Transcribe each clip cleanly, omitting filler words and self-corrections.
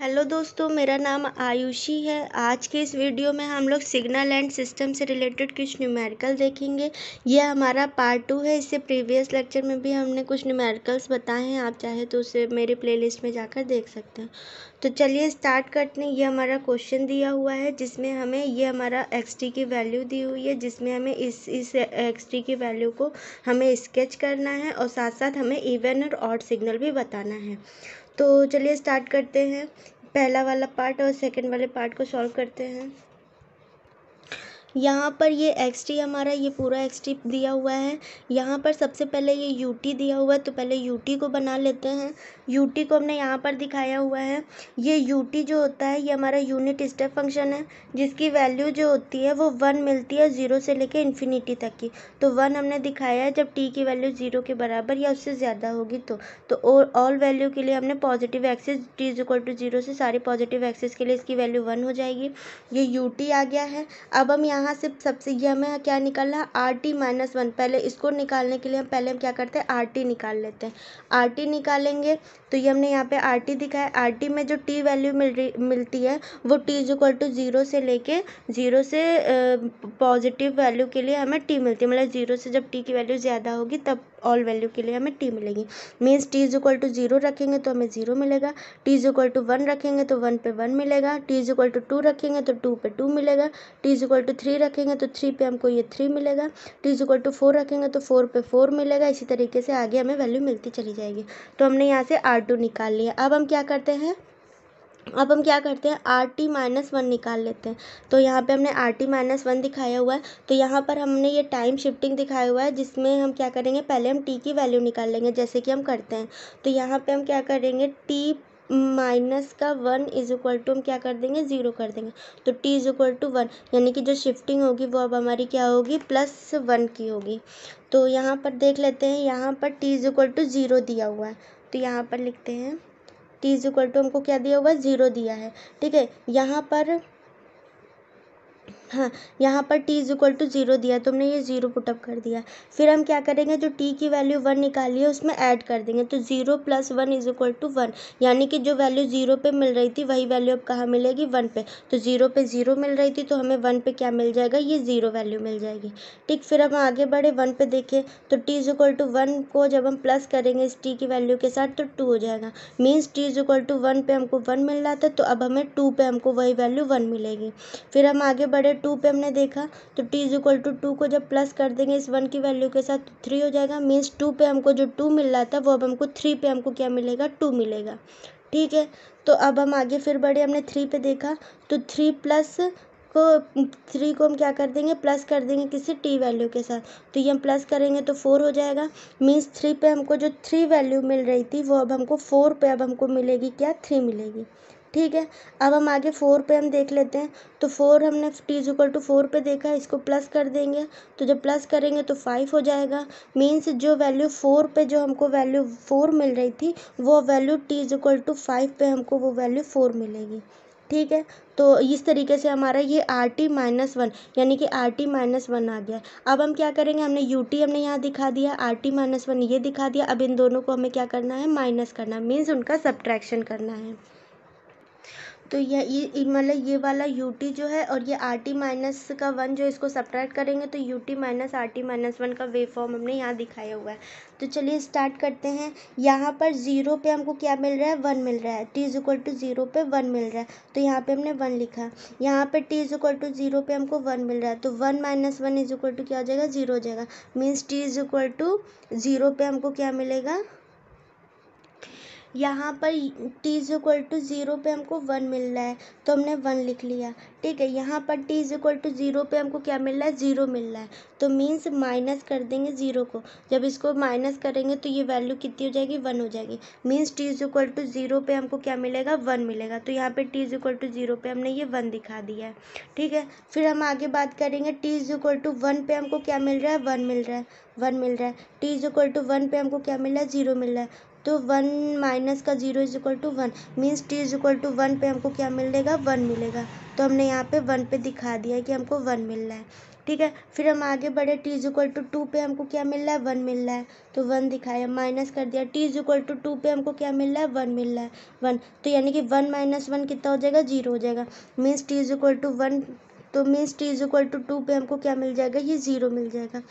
Hello दोस्तों, मेरा नाम आयुषी है। आज के इस वीडियो में हम लोग सिग्नल एंड सिस्टम से रिलेटेड कुछ न्यूमेरिकल देखेंगे। यह हमारा पार्ट 2 है। इससे प्रीवियस लेक्चर में भी हमने कुछ न्यूमेरिकल्स बताए हैं। आप चाहे तो उसे मेरे प्लेलिस्ट में जाकर देख सकते हैं। तो चलिए स्टार्ट करते हैं। ये हमारा क्वेश्चन दिया हुआ है जिसमें हमें ये हमारा xt की वैल्यू दी हुई है, जिसमें हमें इस xt की वैल्यू को हमें स्केच करना है और साथ साथ हमें इवन और ऑड सिग्नल भी बताना है। तो चलिए स्टार्ट करते हैं। पहला वाला पार्ट और सेकंड वाले पार्ट को सॉल्व करते हैं। यहाँ पर ये xt हमारा ये पूरा xt दिया हुआ है। यहाँ पर सबसे पहले ये ut दिया हुआ है, तो पहले ut को बना लेते हैं। ut को हमने यहाँ पर दिखाया हुआ है। ये ut जो होता है ये हमारा यूनिट स्टेप फंक्शन है, जिसकी वैल्यू जो होती है वो 1 मिलती है 0 से लेकर इन्फिनिटी तक की। तो 1 हमने दिखाया है जब t की वैल्यू 0 के बराबर या उससे ज़्यादा होगी। तो ऑल वैल्यू के लिए हमने पॉजिटिव एक्सिस t = 0 से सारी पॉजिटिव एक्सिस के लिए इसकी वैल्यू 1 हो जाएगी। ये ut आ गया है। अब हम यहाँ से सबसे ये हमें क्या निकालना है, RT-1। पहले इसको निकालने के लिए हम क्या करते हैं, RT निकाल लेते हैं। RT निकालेंगे तो ये हमने यहाँ पे RT दिखाया। RT में जो t वैल्यू मिलती है वो t = 0 से लेके 0 से पॉजिटिव वैल्यू के लिए हमें t मिलती है। मतलब 0 से जब t की वैल्यू ज़्यादा होगी तब ऑल वैल्यू के लिए हमें t मिलेगी। मीन्स t = 0 रखेंगे तो हमें 0 मिलेगा, t = 1 रखेंगे तो 1 पे 1 मिलेगा, t = 2 रखेंगे तो 2 पे 2 मिलेगा, t = 3 रखेंगे तो 3 पे हमको ये 3 मिलेगा, t = 4 रखेंगे तो 4 पे 4 मिलेगा। इसी तरीके से आगे हमें वैल्यू मिलती चली जाएगी। तो हमने यहाँ से R2 निकाल लिया। अब हम क्या करते हैं RT-1 निकाल लेते हैं। तो यहाँ पे हमने RT-1 दिखाया हुआ है। तो यहाँ पर हमने ये टाइम शिफ्टिंग दिखाया हुआ है, जिसमें हम क्या करेंगे, पहले हम t की वैल्यू निकाल लेंगे जैसे कि हम करते हैं। तो यहाँ पे हम क्या करेंगे, t-1 हम क्या कर देंगे, 0 कर देंगे। तो t = 1 यानी कि जो शिफ्टिंग होगी वो अब हमारी क्या होगी, +1 की होगी। तो यहाँ पर देख लेते हैं, यहाँ पर t = 0 दिया हुआ है। तो यहाँ पर लिखते हैं t = हमको क्या दिया हुआ है, 0 दिया है। ठीक है, यहाँ पर यहाँ पर t = 0 दिया तो हमने ये 0 पुटअप कर दिया। फिर हम क्या करेंगे, जो t की वैल्यू 1 निकाली है उसमें ऐड कर देंगे। तो 0 + 1 = 1, यानी कि जो वैल्यू 0 पे मिल रही थी वही वैल्यू अब कहाँ मिलेगी, 1 पे। तो 0 पे 0 मिल रही थी तो हमें 1 पे क्या मिल जाएगा, ये 0 वैल्यू मिल जाएगी। ठीक, फिर हम आगे बढ़े 1 पे देखें तो t = 1 को जब हम प्लस करेंगे इस t की वैल्यू के साथ तो 2 हो जाएगा। मीन्स t = 1 पे हमको 1 मिल रहा था, तो अब हमें 2 पे हमको वही वैल्यू 1 मिलेगी। फिर हम आगे बढ़े 2 पे हमने देखा तो t = 2 को जब प्लस कर देंगे इस 1 की वैल्यू के साथ तो 3 हो जाएगा। मीन्स 2 पे हमको जो 2 मिल रहा था वो अब हमको 3 पे हमको क्या मिलेगा, 2 मिलेगा। ठीक है, तो अब हम आगे फिर बढ़े, हमने 3 पे देखा तो 3 को हम क्या कर देंगे, प्लस कर देंगे किसी t वैल्यू के साथ। तो ये हम प्लस करेंगे तो 4 हो जाएगा। मीन्स 3 पे हमको जो 3 वैल्यू मिल रही थी वो अब हमको 4 पे अब हमको मिलेगी क्या, 3 मिलेगी। ठीक है, अब हम आगे 4 पे हम देख लेते हैं। तो 4 हमने t = 4 पे देखा, इसको प्लस कर देंगे। तो जब प्लस करेंगे तो 5 हो जाएगा। मीन्स जो वैल्यू 4 पे जो हमको वैल्यू 4 मिल रही थी वो वैल्यू t = 5 पे हमको वो वैल्यू 4 मिलेगी। ठीक है, तो इस तरीके से हमारा ये RT-1 यानी कि RT-1 आ गया। अब हम क्या करेंगे, हमने ut हमने यहाँ दिखा दिया, RT-1 ये दिखा दिया। अब इन दोनों को हमें क्या करना है, माइनस करना, मीन्स उनका सब्ट्रैक्शन करना है। तो ये मतलब ये वाला ut जो है और ये RT-1 जो इसको सब्ट्रैक्ट करेंगे तो ut - RT-1 का वेव फॉर्म हमने यहाँ दिखाया हुआ है। तो चलिए स्टार्ट करते हैं। यहाँ पर 0 पे हमको क्या मिल रहा है, 1 मिल रहा है। t = 0 पे 1 मिल रहा है तो यहाँ पे हमने 1 लिखा। यहाँ पे t = 0 पे हमको 1 मिल रहा है तो 1 - 1 = क्या हो जाएगा, 0 हो जाएगा। मीन्स t = 0 पे हमको क्या मिलेगा, यहाँ पर t = 0 पे हमको 1 मिल रहा है तो हमने 1 लिख लिया। ठीक है, यहाँ पर t = 0 पे हमको क्या मिल रहा है, 0 मिल रहा है। तो मीन्स माइनस कर देंगे 0 को। जब इसको माइनस करेंगे तो ये वैल्यू कितनी हो जाएगी, 1 हो जाएगी। मीन्स t = 0 पे हमको क्या मिलेगा, 1 मिलेगा। तो यहाँ पे t = 0 पे हमने ये 1 दिखा दिया है। ठीक है, फिर हम आगे बात करेंगे। t = 1 पे हमको क्या मिल रहा है, 1 मिल रहा है, 1 मिल रहा है। t = 1 पे हमको क्या मिल रहा है, 0 मिल रहा है। तो 1 - 0 = 1 मीन्स t = 1 पे हमको क्या मिलेगा, 1 मिलेगा। तो हमने यहाँ पे 1 पे दिखा दिया कि हमको 1 मिल रहा है। ठीक है। फिर हम आगे बढ़े, t इज इक्वल टू 2 पे हमको क्या मिल रहा है, 1 मिल रहा है, तो 1 दिखाया, माइनस कर दिया, t इज इक्वल टू 2 पे हमको क्या मिल रहा है, 1 मिल रहा है, 1, तो यानी कि 1 माइनस 1 कितना हो जाएगा, 0 हो जाएगा। Means t is equal to 1, तो means t is equal to 2 पे हमको क्या मिल जाएगा, ये 0 मिल जाएगा।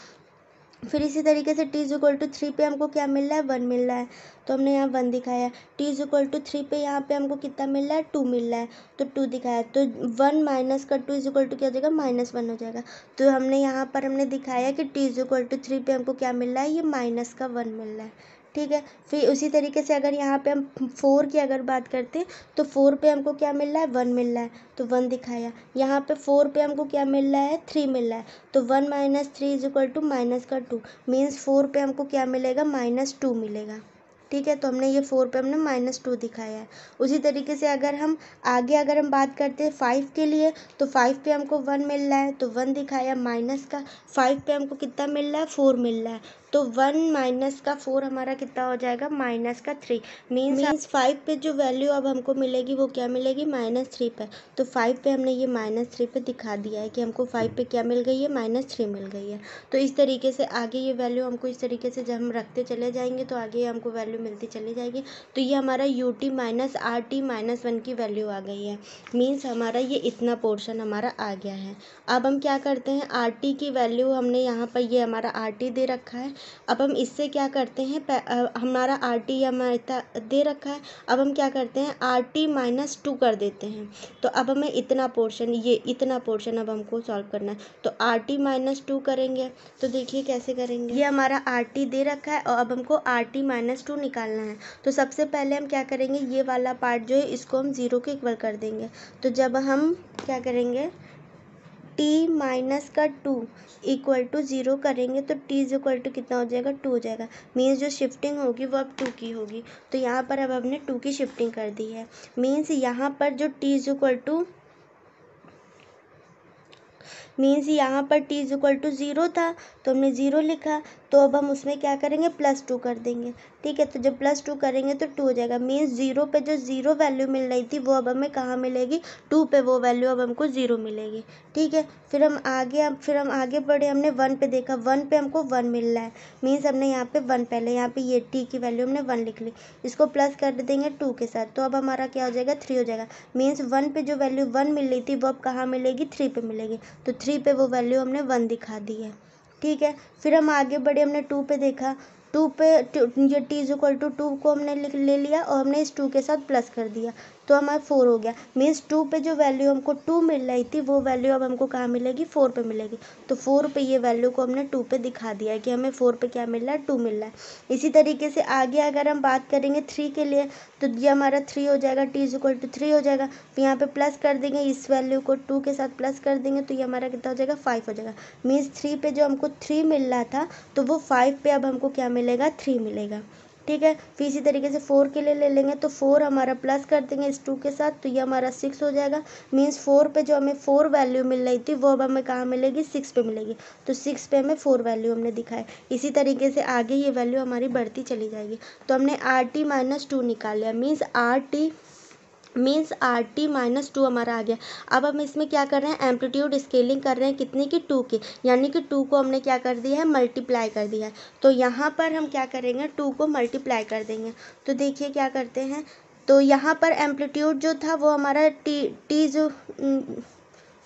फिर इसी तरीके से t इज इक्वल टू 3 पे हमको क्या मिल रहा है, 1 मिल रहा है, तो हमने यहाँ 1 दिखाया। t इज इक्वल टू 3 पे यहाँ पे हमको कितना मिल रहा है, 2 मिल रहा है, तो 2 दिखाया, तो 1 माइनस का 2 इज इक्वल टू क्या हो जाएगा, -1 हो जाएगा। तो हमने यहाँ पर हमने दिखाया कि t इज इक्वल टू 3 पे हमको क्या मिल रहा है, ये -1 मिल रहा है, ठीक है। फिर उसी तरीके से अगर यहाँ पे हम 4 की अगर बात करते हैं, तो 4 पे हमको क्या मिल रहा है, 1 मिल रहा है, तो 1 दिखाया। यहाँ पे 4 पे हमको क्या मिल रहा है, 3 मिल रहा है, तो 1 minus 3 is equal to minus का 2, मीन्स 4 पे हमको क्या मिलेगा, -2 मिलेगा, ठीक है। तो हमने ये 4 पे हमने -2 दिखाया है। उसी तरीके से अगर हम आगे अगर हम बात करते हैं 5 के लिए, तो 5 पे हमको 1 मिल रहा है, तो 1 दिखाया माइनस का, 5 पे हमको कितना मिल रहा है, 4 मिल रहा है, तो 1 माइनस का 4 हमारा कितना हो जाएगा, -3, मीन्स 5 पे जो वैल्यू अब हमको मिलेगी वो क्या मिलेगी, -3 पे। तो 5 पे हमने ये -3 पे दिखा दिया है कि हमको 5 पे क्या मिल गई है, -3 मिल गई है। तो इस तरीके से आगे ये वैल्यू हमको इस तरीके से जब हम रखते चले जाएंगे तो आगे हमको वैल्यू मिलती चली जाएगी। तो ये हमारा ut माइनस RT -1 की वैल्यू आ गई है, मीन्स हमारा ये इतना पोर्शन हमारा आ गया है। अब हम क्या करते हैं, RT की वैल्यू हमने यहाँ पर ये हमारा RT दे रखा है, अब हम इससे क्या करते हैं, हमारा RT हमारा दे रखा है, अब हम क्या करते हैं, RT -2 कर देते हैं। तो अब हमें इतना पोर्शन, ये इतना पोर्शन अब हमको सॉल्व करना है, तो RT -2 करेंगे, तो देखिए कैसे करेंगे, ये हमारा RT दे रखा है और अब हमको RT -2 निकालना है। तो सबसे पहले हम क्या करेंगे, ये वाला पार्ट जो है इसको हम 0 के इक्वल कर देंगे। तो जब हम क्या करेंगे, t माइनस का 2 इक्वल टू 0 करेंगे, तो t इज इक्वल टू कितना हो जाएगा, 2 हो जाएगा, मीन्स जो शिफ्टिंग होगी वो अब 2 की होगी। तो यहाँ पर अब हमने 2 की शिफ्टिंग कर दी है, मीन्स यहाँ पर जो t is equal two means यहाँ पर t इज इक्वल टू 0 था, तो हमने 0 लिखा, तो अब हम उसमें क्या करेंगे, +2 कर देंगे, ठीक है। तो जब +2 करेंगे तो 2 हो जाएगा, मीन्स 0 पे जो 0 वैल्यू मिल रही थी वो अब हमें कहाँ मिलेगी, 2 पे वो वैल्यू अब हमको 0 मिलेगी, ठीक है। फिर हम आगे बढ़े, हमने 1 पे देखा, 1 पे हमको 1 मिल रहा है, मीन्स हमने यहाँ पे 1 पहले यहाँ पे ये t की वैल्यू हमने 1 लिख ली, इसको प्लस कर देंगे 2 के साथ, तो अब हमारा क्या हो जाएगा, 3 हो जाएगा। मीन्स 1 पे जो वैल्यू 1 मिल रही थी वो अब कहाँ मिलेगी, 3 पे मिलेगी, तो 3 पे वो वैल्यू हमने 1 दिखा दी है, ठीक है। फिर हम आगे बढ़े, हमने 2 पे देखा, 2 पे ये t इज इक्वल टू 2 को हमने ले लिया और हमने इस 2 के साथ प्लस कर दिया, तो हमारा 4 हो गया। मीन्स 2 पे जो वैल्यू हमको 2 मिल रही थी वो वैल्यू अब हमको कहाँ मिलेगी, 4 पे मिलेगी। तो 4 पे ये वैल्यू को हमने 2 पे दिखा दिया है कि हमें 4 पे क्या मिल रहा है, 2 मिल रहा है। इसी तरीके से आगे अगर हम बात करेंगे 3 के लिए, तो ये हमारा 3 हो जाएगा, t इज इक्वल टू 3 हो जाएगा, फिर यहाँ पे प्लस कर देंगे, इस वैल्यू को 2 के साथ प्लस कर देंगे, तो ये हमारा कितना हो जाएगा, 5 हो जाएगा। मीन्स 3 पे जो हमको 3 मिल रहा था तो वो 5 पे अब हमको क्या मिलेगा, 3 मिलेगा, ठीक है। फिर इसी तरीके से 4 के लिए ले लेंगे, तो 4 हमारा प्लस कर देंगे इस 2 के साथ, तो ये हमारा 6 हो जाएगा। मीन्स 4 पे जो हमें 4 वैल्यू मिल रही थी वो अब हमें कहाँ मिलेगी, 6 पे मिलेगी, तो 6 पे हमें 4 वैल्यू हमने दिखाए। इसी तरीके से आगे ये वैल्यू हमारी बढ़ती चली जाएगी। तो हमने RT -2 निकाल लिया, मीन्स RT -2 हमारा आ गया। अब हम इसमें क्या कर रहे हैं, एम्पलीट्यूड स्केलिंग कर रहे हैं, कितने की, 2 की, यानी कि 2 को हमने क्या कर दिया है, मल्टीप्लाई कर दिया है। तो यहाँ पर हम क्या करेंगे, 2 को मल्टीप्लाई कर देंगे। तो देखिए क्या करते हैं, तो यहाँ पर एम्पलीट्यूड जो था वो हमारा टी जो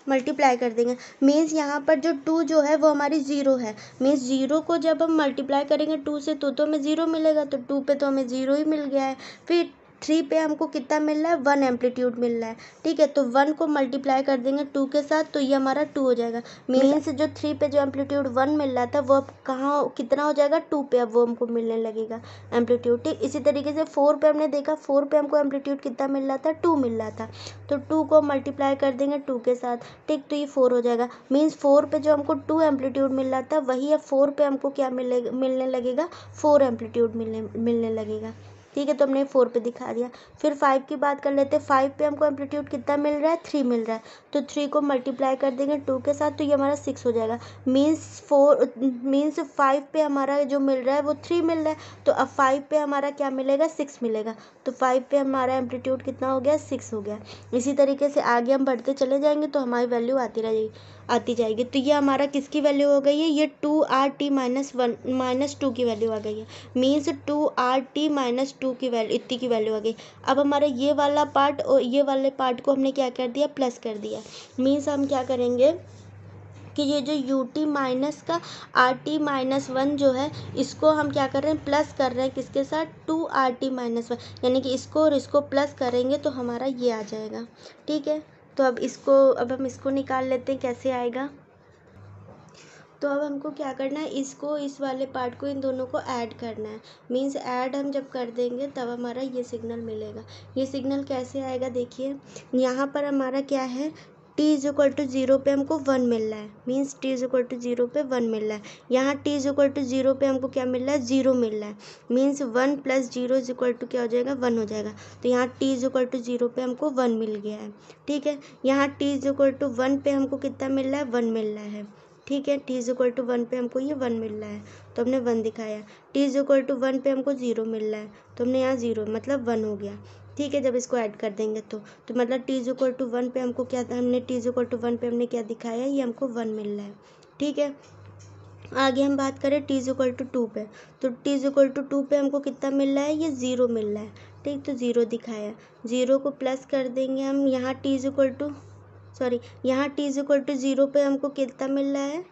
मल्टीप्लाई कर देंगे, मीन्स यहाँ पर जो 2 जो है वो हमारी 0 है, मीन्स 0 को जब हम मल्टीप्लाई करेंगे 2 से तो हमें 0 मिलेगा, तो 2 पे तो हमें 0 ही मिल गया है। फिर 3 पे हमको कितना मिल रहा है, 1 एम्पलीट्यूड मिल रहा है, ठीक है। तो 1 को मल्टीप्लाई कर देंगे 2 के साथ, तो ये हमारा 2 हो जाएगा। मीन्स जो 3 पे जो एम्पलीट्यूड 1 मिल रहा था वो अब कहाँ कितना हो जाएगा, 2 पे अब वो हमको मिलने लगेगा एम्पलीट्यूड, ठीक। इसी तरीके से 4 पे हमने देखा, 4 पे हमको एम्पलीट्यूड कितना मिल रहा था, 2 मिल रहा था, तो 2 को मल्टीप्लाई कर देंगे 2 के साथ, ठीक, तो ये 4 हो जाएगा। मीन्स 4 पे जो हमको 2 एम्पलीट्यूड मिल रहा था वही अब 4 पे हमको क्या मिलने लगेगा, 4 एम्पलीट्यूड मिलने लगेगा, ठीक है। तो हमने 4 पे दिखा दिया। फिर 5 की बात कर लेते हैं, 5 पे हमको एम्पलीट्यूड कितना मिल रहा है, 3 मिल रहा है, तो 3 को मल्टीप्लाई कर देंगे 2 के साथ, तो ये हमारा 6 हो जाएगा। मीन्स 5 पे हमारा जो मिल रहा है वो 3 मिल रहा है, तो अब 5 पे हमारा क्या मिलेगा, 6 मिलेगा, तो 5 पे हमारा एम्पलीट्यूड कितना हो गया, 6 हो गया। इसी तरीके से आगे हम बढ़ते चले जाएंगे तो हमारी वैल्यू आती रहेगी। आती जाएगी। तो ये हमारा किसकी वैल्यू हो गई है, ये 2RT -2 की वैल्यू आ गई है। मीन्स 2RT -2 की वैल्यू, इतनी की वैल्यू आ गई। अब हमारा ये वाला पार्ट और ये वाले पार्ट को हमने क्या कर दिया, प्लस कर दिया। मीन्स हम क्या करेंगे कि ये जो UT माइनस का RT -1 जो है, इसको हम क्या कर रहे हैं, प्लस कर रहे हैं किसके साथ, 2RT -1, यानी कि इसको और इसको प्लस करेंगे तो हमारा ये आ जाएगा। ठीक है, तो अब हम इसको निकाल लेते हैं, कैसे आएगा। तो अब हमको क्या करना है, इसको, इस वाले पार्ट को, इन दोनों को ऐड करना है। मीन्स ऐड हम जब कर देंगे तब हमारा ये सिग्नल मिलेगा। ये सिग्नल कैसे आएगा, देखिए यहाँ पर हमारा क्या है, t = 0 पे हमको 1 मिल रहा है। मीन्स t = 0 पे 1 मिल रहा है। यहाँ t = 0 पे हमको क्या मिल रहा है, 0 मिल रहा है। मीन्स 1 + 0 = क्या हो जाएगा, 1 हो जाएगा। तो यहाँ t = 0 पे हमको 1 मिल गया है। ठीक है, यहाँ t = 1 पे हमको कितना मिल रहा है, 1 मिल रहा है। ठीक है, t = 1 पे हमको ये 1 मिल रहा है तो हमने 1 दिखाया। t = 1 पे हमको 0 मिल रहा है तो हमने यहाँ 0 मतलब 1 हो गया। ठीक है, जब इसको ऐड कर देंगे तो मतलब t = 1 पे हमको क्या, हमने t = 1 पे हमने क्या दिखाया, ये हमको 1 मिल रहा है। ठीक है, आगे हम बात करें t = 2 पे, तो t = 2 पे हमको कितना मिल रहा है, ये 0 मिल रहा है। ठीक, तो 0 दिखाया, 0 को प्लस कर देंगे हम। यहाँ t = यहाँ t = 0 पे हमको कितना मिल रहा है,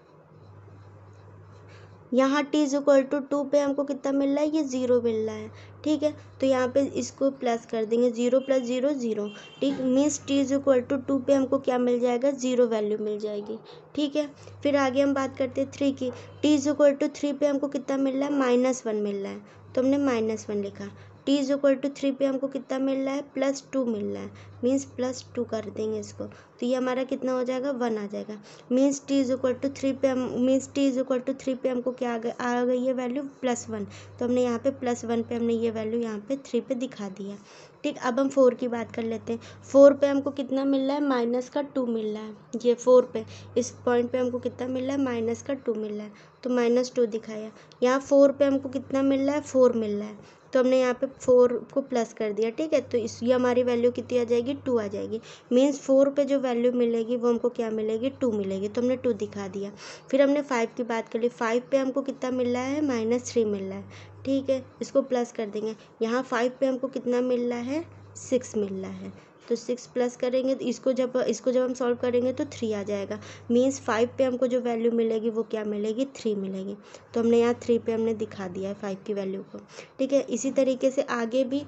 यहाँ t = 2 पे हमको कितना मिल रहा है, ये 0 मिल रहा है। ठीक है, तो यहाँ पे इसको प्लस कर देंगे, 0 + 0 0। ठीक, मीन्स t = 2 पे हमको क्या मिल जाएगा, 0 वैल्यू मिल जाएगी। ठीक है, फिर आगे हम बात करते हैं 3 की। t = 3 पे हमको कितना मिल रहा है, -1 मिल रहा है तो हमने -1 लिखा। t = 3 पे हमको कितना मिल रहा है, +2 मिल रहा है। मीन्स +2 कर देंगे इसको, तो ये हमारा कितना हो जाएगा, 1 आ जाएगा। मीन्स t = 3 पे हमको क्या आ गई है वैल्यू, +1। तो हमने यहाँ पे +1 पे हमने ये वैल्यू यहाँ पे 3 पे दिखा दिया। ठीक, अब हम 4 की बात कर लेते हैं। 4 पे हमको कितना मिल रहा है, -2 मिल रहा है। ये 4 पे, इस पॉइंट पे हमको कितना मिल रहा है, -2 मिल रहा है तो -2 दिखाया। यहाँ 4 पे हमको कितना मिल रहा है, 4 मिल रहा है तो हमने यहाँ पे 4 को प्लस कर दिया। ठीक है, तो ये हमारी वैल्यू कितनी आ जाएगी, 2 आ जाएगी। मीन्स 4 पे जो वैल्यू मिलेगी वो हमको क्या मिलेगी, 2 मिलेगी तो हमने 2 दिखा दिया। फिर हमने 5 की बात कर ली। 5 पे हमको कितना मिल रहा है, -3 मिल रहा है। ठीक है, इसको प्लस कर देंगे। यहाँ 5 पे हमको कितना मिल रहा है, 6 मिल रहा है तो 6 प्लस करेंगे तो इसको जब हम सॉल्व करेंगे तो 3 आ जाएगा। मीन्स 5 पे हमको जो वैल्यू मिलेगी वो क्या मिलेगी, 3 मिलेगी। तो हमने यहाँ 3 पे हमने दिखा दिया है 5 की वैल्यू को। ठीक है, इसी तरीके से आगे भी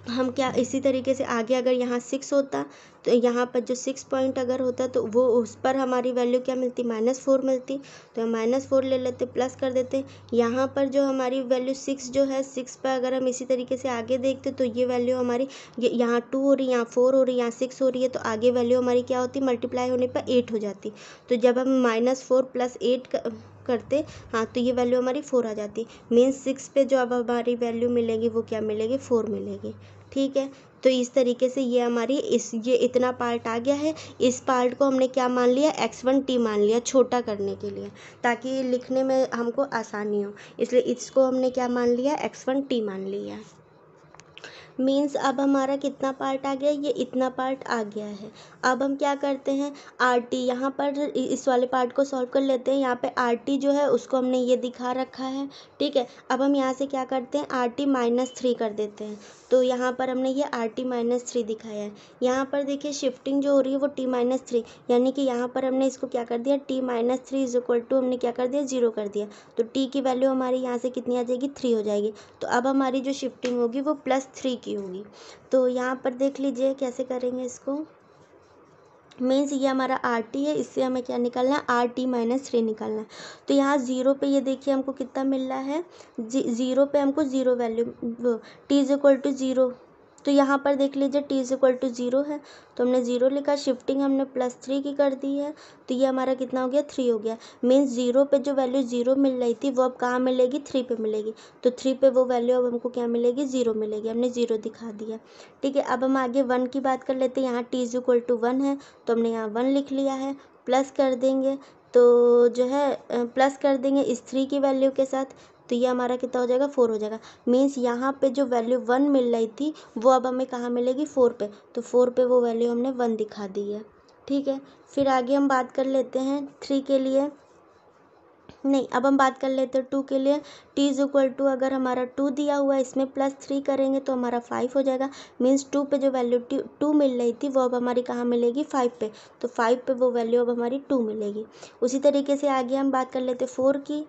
हम क्या, इसी तरीके से आगे अगर यहाँ 6 होता तो यहाँ पर जो 6 पॉइंट अगर होता तो वो उस पर हमारी वैल्यू क्या मिलती, -4 मिलती। तो हम -4 ले लेते, प्लस कर देते। यहाँ पर जो हमारी वैल्यू 6 जो है, 6 पर अगर हम इसी तरीके से आगे देखते तो ये वैल्यू हमारी, यहाँ 2 हो रही, यहाँ 4 हो रही, यहाँ 6 हो रही है तो आगे वैल्यू हमारी क्या होती, मल्टीप्लाई होने पर 8 हो जाती। तो जब हम -4 + 8 करते, हाँ, तो ये वैल्यू हमारी 4 आ जाती। मीन्स 6 पे जो अब हमारी वैल्यू मिलेगी वो क्या मिलेगी, 4 मिलेगी। ठीक है, तो इस तरीके से ये हमारी ये इतना पार्ट आ गया है। इस पार्ट को हमने क्या मान लिया, x1t मान लिया, छोटा करने के लिए, ताकि लिखने में हमको आसानी हो, इसलिए इसको हमने क्या मान लिया, x1t मान लिया। मीन्स अब हमारा कितना पार्ट आ गया, ये इतना पार्ट आ गया है। अब हम क्या करते हैं, RT, यहाँ पर इस वाले पार्ट को सॉल्व कर लेते हैं। यहाँ पे RT जो है उसको हमने ये दिखा रखा है। ठीक है, अब हम यहाँ से क्या करते हैं, RT -3 कर देते हैं। तो यहाँ पर हमने ये RT -3 दिखाया है। यहाँ पर देखिए शिफ्टिंग जो हो रही है वो t-3, यानी कि यहाँ पर हमने इसको क्या कर दिया, t-3 = हमने क्या कर दिया, 0 कर दिया। तो t की वैल्यू हमारी यहाँ से कितनी आ जाएगी, 3 हो जाएगी। तो अब हमारी जो शिफ्टिंग होगी वो +3 की होगी। तो यहाँ पर देख लीजिए कैसे करेंगे इसको। मीन्स ये हमारा RT है, इससे हमें क्या निकालना है, RT -3 निकालना है। तो यहाँ 0 पे ये देखिए हमको कितना मिल रहा है, 0 पे हमको 0 वैल्यू, t = 0। तो यहाँ पर देख लीजिए t = 0 है तो हमने 0 लिखा। शिफ्टिंग हमने +3 की कर दी है तो ये हमारा कितना हो गया, 3 हो गया। मीन्स 0 पे जो वैल्यू 0 मिल रही थी वो अब कहाँ मिलेगी, 3 पे मिलेगी। तो 3 पे वो वैल्यू अब हमको क्या मिलेगी, 0 मिलेगी। हमने 0 दिखा दिया। ठीक है, अब हम आगे 1 की बात कर लेते हैं। यहाँ t = 1 है तो हमने यहाँ 1 लिख लिया है। प्लस कर देंगे तो जो है प्लस कर देंगे इस 3 की वैल्यू के साथ, तो ये हमारा कितना हो जाएगा, 4 हो जाएगा। मीन्स यहाँ पे जो वैल्यू 1 मिल रही थी वो अब हमें कहाँ मिलेगी, 4 पे। तो 4 पे वो वैल्यू हमने 1 दिखा दी है। ठीक है। फिर आगे हम बात कर लेते हैं 3 के लिए, नहीं अब हम बात कर लेते हैं 2 के लिए। t इज इक्वल टू, अगर हमारा 2 दिया हुआ है इसमें +3 करेंगे तो हमारा 5 हो जाएगा। मीन्स 2 पे जो वैल्यू 2 मिल रही थी वो अब हमारी कहाँ मिलेगी, 5 पे। तो 5 पे वो वैल्यू अब हमारी 2 मिलेगी। उसी तरीके से आगे हम बात कर लेते 4 की,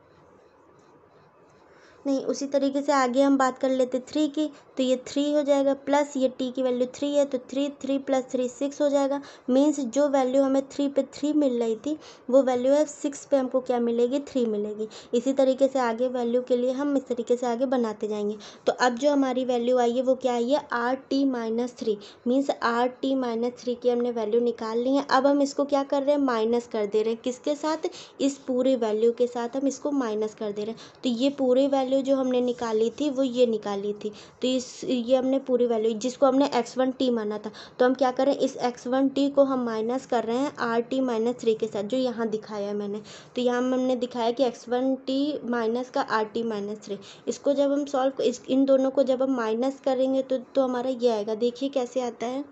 नहीं उसी तरीके से आगे हम बात कर लेते 3 की। तो ये 3 हो जाएगा, प्लस ये t की वैल्यू 3 है तो 3 + 3 6 हो जाएगा। मीन्स जो वैल्यू हमें 3 पे 3 मिल रही थी वो वैल्यू है 6 पे हमको क्या मिलेगी, 3 मिलेगी। इसी तरीके से आगे वैल्यू के लिए हम इस तरीके से आगे बनाते जाएंगे। तो अब जो हमारी वैल्यू आई है वो क्या आई है, RT - 3। मीन्स RT - 3 की हमने वैल्यू निकाल ली है। अब हम इसको क्या कर रहे हैं, माइनस कर दे रहे हैं। किसके साथ, इस पूरे वैल्यू के साथ हम इसको माइनस कर दे रहे हैं। तो ये पूरी वैल्यू जो हमने निकाली थी वो ये निकाली थी। तो ये हमने पूरी वैल्यू जिसको हमने x1t माना था, तो हम क्या करें, इस x1t को हम माइनस कर रहे हैं RT - 3 के साथ, जो यहाँ दिखाया है मैंने। तो यहाँ हमने दिखाया कि x1t माइनस का RT - 3। इसको जब हम सॉल्व, इन दोनों को जब हम माइनस करेंगे तो हमारा ये आएगा। देखिए कैसे आता है।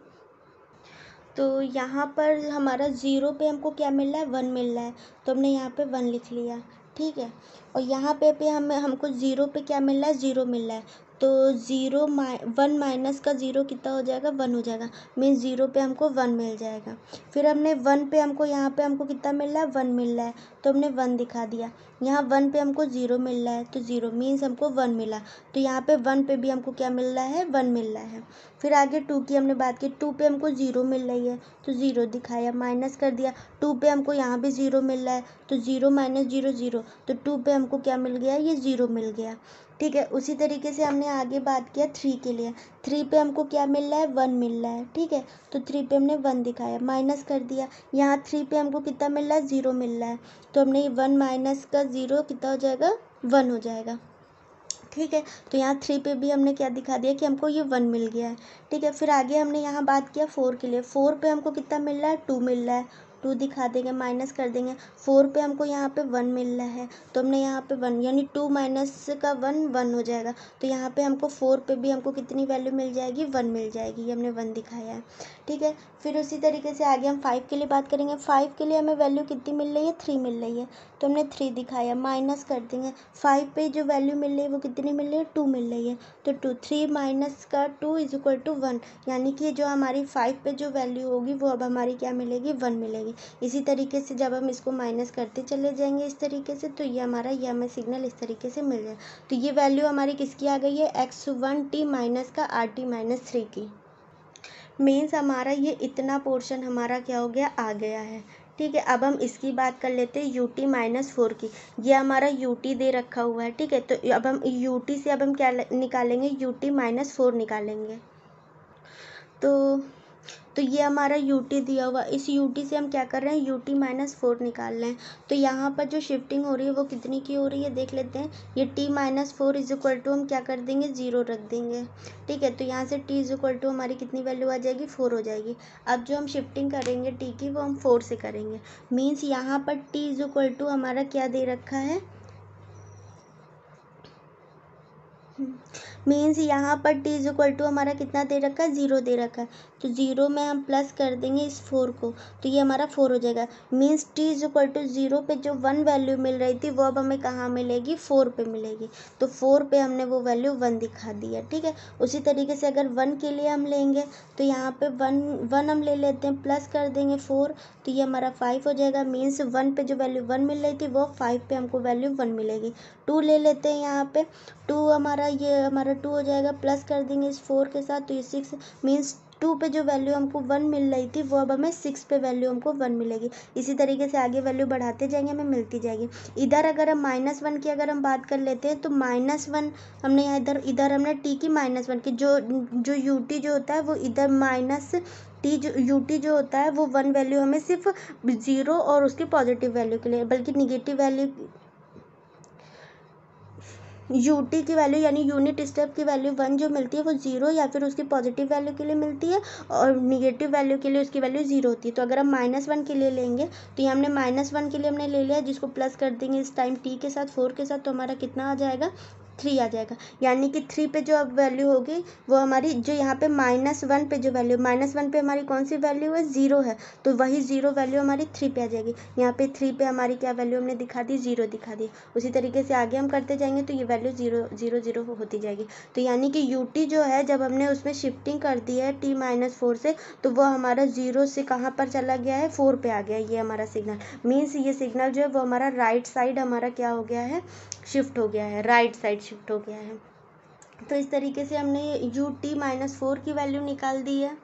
तो यहाँ पर हमारा 0 पे हमको क्या मिल रहा है, 1 मिल रहा है। तो हमने यहाँ पे 1 लिख लिया, ठीक है। और यहाँ पे हमको 0 पे क्या मिल रहा है, 0 मिल रहा है। तो 1 माइनस का 0 कितना हो जाएगा, 1 हो जाएगा। मीन्स 0 पे हमको 1 मिल जाएगा। फिर हमने 1 पे हमको यहाँ पे हमको कितना मिल रहा है, 1 मिल रहा है। तो हमने 1 दिखा दिया। यहाँ 1 पे हमको 0 मिल रहा है तो 0 मीन्स हमको 1 मिला। तो यहाँ पे 1 पे भी हमको क्या मिल रहा है, 1 मिल रहा है। फिर आगे 2 की हमने बात की, 2 पे हमको 0 मिल रही है तो 0 दिखाया, माइनस कर दिया। 2 पे हमको यहाँ भी 0 मिल रहा है तो 0 - 0 0। तो 2 पे हमको क्या मिल गया, ये 0 मिल गया, ठीक है। उसी तरीके से हमने आगे बात किया 3 के लिए। 3 पे हमको क्या मिल रहा है, 1 मिल रहा है, ठीक है। तो 3 पे हमने 1 दिखाया, माइनस कर दिया। यहाँ 3 पे हमको कितना मिल रहा है, 0 मिल रहा है। तो हमने 1 माइनस का 0 कितना हो जाएगा, 1 हो जाएगा, ठीक है। तो यहाँ 3 पे भी हमने क्या दिखा दिया कि हमको ये 1 मिल गया है, ठीक है। फिर आगे हमने यहाँ बात किया 4 के लिए। 4 पे हमको कितना मिल रहा है, 2 मिल रहा है। 2 दिखा देंगे, माइनस कर देंगे। 4 पे हमको यहाँ पे 1 मिल रहा है तो हमने यहाँ पे 1 यानी 2 माइनस का 1 1 हो जाएगा। तो यहाँ पे हमको 4 पे भी हमको कितनी वैल्यू मिल जाएगी, 1 मिल जाएगी। ये हमने 1 दिखाया है, ठीक है। फिर उसी तरीके से आगे हम 5 के लिए बात करेंगे। 5 के लिए हमें वैल्यू कितनी मिल रही है, 3 मिल रही है। तो हमने 3 दिखाया, माइनस कर देंगे। 5 पे जो वैल्यू मिल रही है वो कितनी मिल रही है, 2 मिल रही है। तो 3 माइनस का 2 इज इक्वल टू 1, यानी कि जो हमारी 5 पे जो वैल्यू होगी वो अब हमारी क्या मिलेगी, 1 मिलेगी। इसी तरीके से जब हम इसको माइनस करते चले जाएंगे इस तरीके से, तो ये हमें सिग्नल इस तरीके से मिल जाए। तो ये वैल्यू हमारी किसकी आ गई है, x1t माइनस का RT - 3 की। मीन्स हमारा ये इतना पोर्शन हमारा क्या हो गया, आ गया है, ठीक है। अब हम इसकी बात कर लेते हैं UT - 4 की। ये हमारा UT दे रखा हुआ है, ठीक है। तो अब हम UT से अब हम क्या निकालेंगे, UT - 4 निकालेंगे। तो ये हमारा UT दिया हुआ, इस UT से हम क्या कर रहे हैं, UT - 4 निकाल रहे हैं। तो यहाँ पर जो शिफ्टिंग हो रही है वो कितनी की हो रही है, देख लेते हैं। ये t - 4 इज इक्वल टू हम क्या कर देंगे, 0 रख देंगे, ठीक है। तो यहाँ से t इज इक्वल टू हमारी कितनी वैल्यू आ जाएगी, 4 हो जाएगी। अब जो हम शिफ्टिंग करेंगे t की वो हम 4 से करेंगे। मीन्स यहाँ पर t इज इक्वल टू हमारा क्या दे रखा है, मीन्स यहाँ पर t इज इक्वल टू हमारा कितना दे रखा है, 0 दे रखा है। तो 0 में हम प्लस कर देंगे इस 4 को, तो ये हमारा 4 हो जाएगा। Means t is equal to 0 पे जो 1 वैल्यू मिल रही थी वो अब हमें कहाँ मिलेगी, 4 पे मिलेगी। तो 4 पे हमने वो वैल्यू 1 दिखा दी है, ठीक है। उसी तरीके से अगर 1 के लिए हम लेंगे तो यहाँ पे 1 हम ले लेते हैं, प्लस कर देंगे 4, तो ये हमारा 5 हो जाएगा। मीन्स 1 पे जो वैल्यू 1 मिल रही थी वो 5 पे हमको वैल्यू 1 मिलेगी। 2 ले लेते हैं यहाँ पे, 2 हमारा 2 हो जाएगा, प्लस कर देंगे इस 4 के साथ, तो ये 6। मीन्स 2 पे जो वैल्यू हमको 1 मिल रही थी वो अब हमें 6 पे वैल्यू हमको 1 मिलेगी। इसी तरीके से आगे वैल्यू बढ़ाते जाएंगे, हमें मिलती जाएगी। इधर अगर हम -1 की अगर हम बात कर लेते हैं तो -1 हमने यहाँ इधर हमने t की -1 की, जो UT जो होता है वो इधर माइनस टी जो UT जो होता है वो 1 वैल्यू हमें सिर्फ 0 और उसकी पॉजिटिव वैल्यू के लिए, बल्कि निगेटिव वैल्यू UT की वैल्यू यानी यूनिट स्टेप की वैल्यू 1 जो मिलती है वो 0 या फिर उसकी पॉजिटिव वैल्यू के लिए मिलती है, और निगेटिव वैल्यू के लिए उसकी वैल्यू 0 होती है। तो अगर हम -1 के लिए लेंगे तो ये हमने -1 के लिए हमने ले लिया, जिसको प्लस कर देंगे इस टाइम t के साथ 4 के साथ, तो हमारा कितना आ जाएगा, 3 आ जाएगा। यानी कि 3 पे जो अब वैल्यू होगी वो हमारी जो यहाँ पे -1 पे जो वैल्यू, -1 पे हमारी कौन सी वैल्यू है, 0 है, तो वही 0 वैल्यू हमारी 3 पे आ जाएगी। यहाँ पे 3 पे हमारी क्या वैल्यू हमने दिखा दी, 0 दिखा दी। उसी तरीके से आगे हम करते जाएंगे तो ये वैल्यू 0 0 0 होती जाएगी। तो यानी कि यूटी जो है जब हमने उसमें शिफ्टिंग कर दी है t-4 से, तो वो हमारा 0 से कहाँ पर चला गया है, 4 पे आ गया। ये हमारा सिग्नल मीन्स ये सिग्नल जो है वो हमारा राइट साइड हमारा क्या हो गया है, शिफ्ट हो गया है, राइट साइड शिफ्ट हो गया है। तो इस तरीके से हमने ut-4 की वैल्यू निकाल दी है।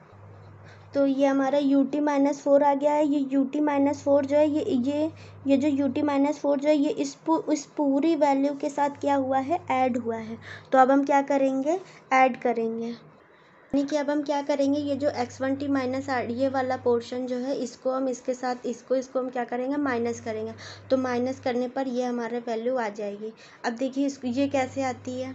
तो ये हमारा ut-4 आ गया है। ये ut-4 जो है ये जो ut-4 जो है ये इस पूरी वैल्यू के साथ क्या हुआ है, ऐड हुआ है। तो अब हम क्या करेंगे, ऐड करेंगे। यानी कि अब हम क्या करेंगे, ये जो x1t माइनस ये वाला पोर्शन जो है इसको हम इसके साथ इसको हम क्या करेंगे, माइनस करेंगे। तो माइनस करने पर ये हमारा वैल्यू आ जाएगी। अब देखिए इसको ये कैसे आती है।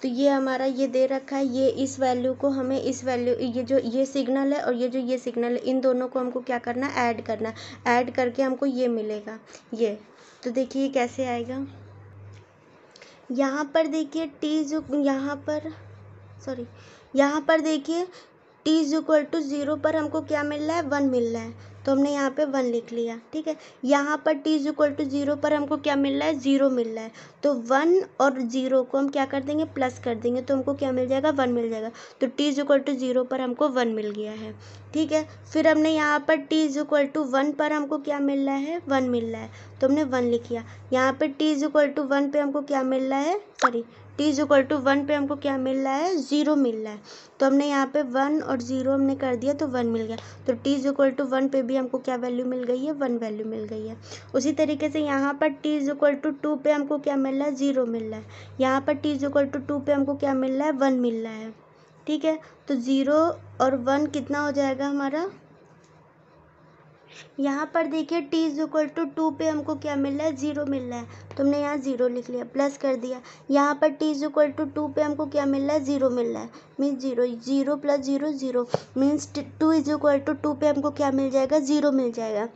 तो ये हमारा ये दे रखा है, ये इस वैल्यू को हमें इस वैल्यू, ये जो ये सिग्नल है और ये सिग्नल है, इन दोनों को हमको क्या करना है, ऐड करना। ऐड करके हमको ये मिलेगा ये। तो देखिए ये कैसे आएगा। यहाँ पर देखिए t जो यहाँ पर यहाँ पर देखिए t=0 पर हमको क्या मिल रहा है, 1 मिल रहा है। तो हमने यहाँ पे 1 लिख लिया, ठीक है। यहाँ पर t=0 पर हमको क्या मिल रहा है, 0 मिल रहा है। तो 1 और 0 को हम क्या कर देंगे, प्लस कर देंगे, तो हमको क्या मिल जाएगा, 1 मिल जाएगा। तो t=0 पर हमको 1 मिल गया है, ठीक है। फिर हमने यहाँ पर t=1 पर हमको क्या मिल रहा है, 1 मिल रहा है, तो हमने 1 लिख लिया। यहाँ पे t=1 पे हमको क्या मिल रहा है, t=1 पे हमको क्या मिल रहा है, 0 मिल रहा है। तो हमने यहाँ पे 1 और 0 हमने कर दिया तो 1 मिल गया। तो t=1 पे भी हमको क्या वैल्यू मिल गई है, 1 वैल्यू मिल गई है। उसी तरीके से यहाँ पर t=2 पे हमको क्या मिल रहा है, 0 मिल रहा है। यहाँ पर t=2 पे हमको क्या मिल रहा है, 1 मिल रहा है, ठीक है। तो 0 और 1 कितना हो जाएगा हमारा। यहाँ पर देखिए t=2 पे हमको क्या मिल रहा है, 0 मिल रहा है, तो हमने यहाँ 0 लिख लिया, प्लस कर दिया। यहाँ पर t=2 पे हमको क्या मिल रहा है, 0 मिल रहा है, मीन्स 0 0 + 0 0 मीन्स 2 पे हमको क्या मिल जाएगा, 0 मिल जाएगा।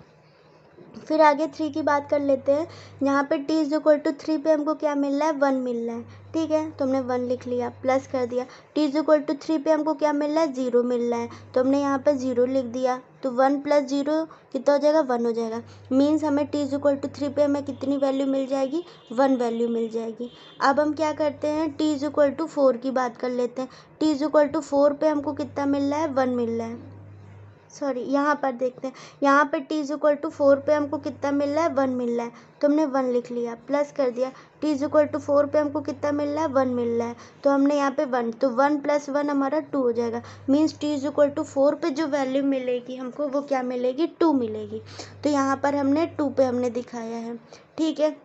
फिर आगे 3 की बात कर लेते हैं। यहाँ पे t=3 पे हमको क्या मिल रहा है, 1 मिल रहा है, ठीक है। तो हमने 1 लिख लिया, प्लस कर दिया। t=3 पे हमको क्या मिल रहा है, 0 मिल रहा है, तो हमने यहाँ पे 0 लिख दिया। तो 1 + 0 कितना हो जाएगा, 1 हो जाएगा। मीन्स हमें t=3 पे हमें कितनी वैल्यू मिल जाएगी, 1 वैल्यू मिल जाएगी। अब हम क्या करते हैं, t=4 की बात कर लेते हैं। t=4 पे हमको कितना मिल रहा है, 1 मिल रहा है। यहाँ पर देखते हैं। यहाँ पे t=4 पे हमको कितना मिल रहा है, 1 मिल रहा है, तो हमने 1 लिख लिया, प्लस कर दिया। t=4 पे हमको कितना मिल रहा है, 1 मिल रहा है, तो हमने यहाँ पे 1, तो 1 + 1 हमारा 2 हो जाएगा। मीन्स t=4 पे जो वैल्यू मिलेगी हमको वो क्या मिलेगी, 2 मिलेगी। तो यहाँ पर हमने 2 पे हमने दिखाया है, ठीक है।